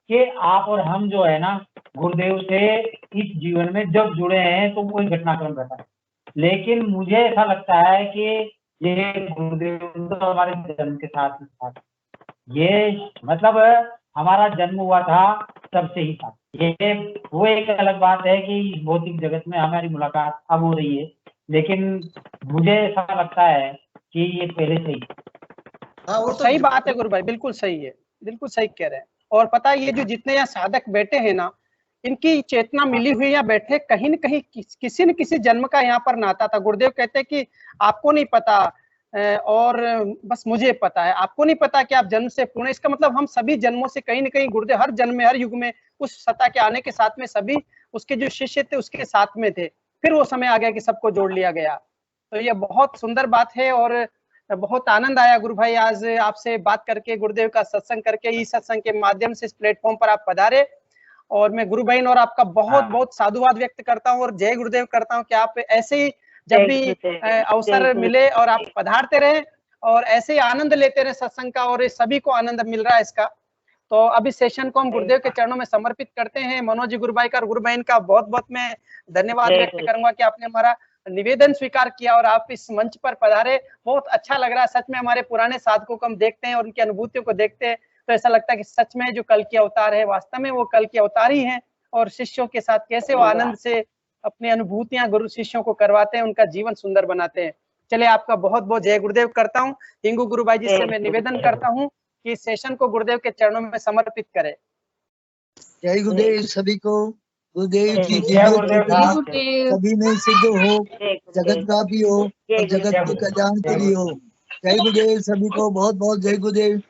कि आप और हम जो है ना, गुरुदेव से इस जीवन में जब जुड़े हैं तो कोई घटनाक्रम घटा है, लेकिन मुझे ऐसा लगता है कि ये गुरुदेव तो हमारे जन्म के साथ था, ये मतलब हमारा जन्म हुआ था तब से ही था। ये वो एक अलग बात है कि भौतिक जगत में हमारी मुलाकात अब हो रही है, लेकिन मुझे ऐसा लगता है कि ये पहले से ही। हाँ, वो तो सही बात है गुरु भाई, बिल्कुल सही है, बिल्कुल सही कह रहे हैं। और पता है ये जो जितने यहाँ साधक बैठे हैं ना, इनकी चेतना मिली हुई यहाँ बैठे, कहीं न कहीं किसी न किसी जन्म का यहाँ पर नाता था। गुरुदेव कहते हैं कि आपको नहीं पता और बस मुझे पता है। आपको नहीं पता कि आप जन्म से पूर्ण, इसका मतलब हम सभी जन्मों से कहीं न कहीं गुरुदेव हर जन्म में, हर युग में, उस सत्ता के आने के साथ में सभी उसके जो शिष्य थे उसके साथ में थे। फिर वो समय आ गया कि सबको जोड़ लिया गया। तो ये बहुत सुंदर बात है और बहुत आनंद आया गुरु भाई आज आपसे बात करके, गुरुदेव का सत्संग करके। इस सत्संग के माध्यम से इस प्लेटफॉर्म पर आप पधारे और मैं गुरु बहन और आपका बहुत बहुत साधुवाद व्यक्त करता हूँ और जय गुरुदेव करता हूँ कि आप ऐसे ही जब भी अवसर मिले और आप पधारते रहे और ऐसे ही आनंद लेते रहे सत्संग का, और सभी को आनंद मिल रहा है इसका। तो अभी सेशन को हम गुरुदेव के चरणों में समर्पित करते हैं। मनोज जी गुरु भाई का और गुरु बहन का बहुत बहुत मैं धन्यवाद व्यक्त करूंगा कि आपने हमारा निवेदन स्वीकार किया और आप इस मंच पर पधारे। बहुत अच्छा लग रहा है सच में। हमारे पुराने साधकों को हम देखते हैं और उनकी अनुभूतियों को देखते हैं तो ऐसा लगता है कि सच में जो कल की अवतार है वास्तव में वो कल की अवतार ही है, और शिष्यों के साथ कैसे वो आनंद से अपनी अनुभूतियां गुरु शिष्यों को करवाते हैं, उनका जीवन सुंदर बनाते हैं। चलिए, आपका बहुत बहुत जय गुरुदेव करता हूँ। हिंगू गुरु भाई जी से मैं निवेदन करता हूँ कि इस सेशन को गुरुदेव के चरणों में समर्पित करें। जय गुरुदेव सभी को। गुरुदेव की सभी में सिद्ध हो, जगत व्यापी हो और जगत के कल्याण के लिए हो। जय गुरुदेव सभी को, बहुत बहुत जय गुरुदेव।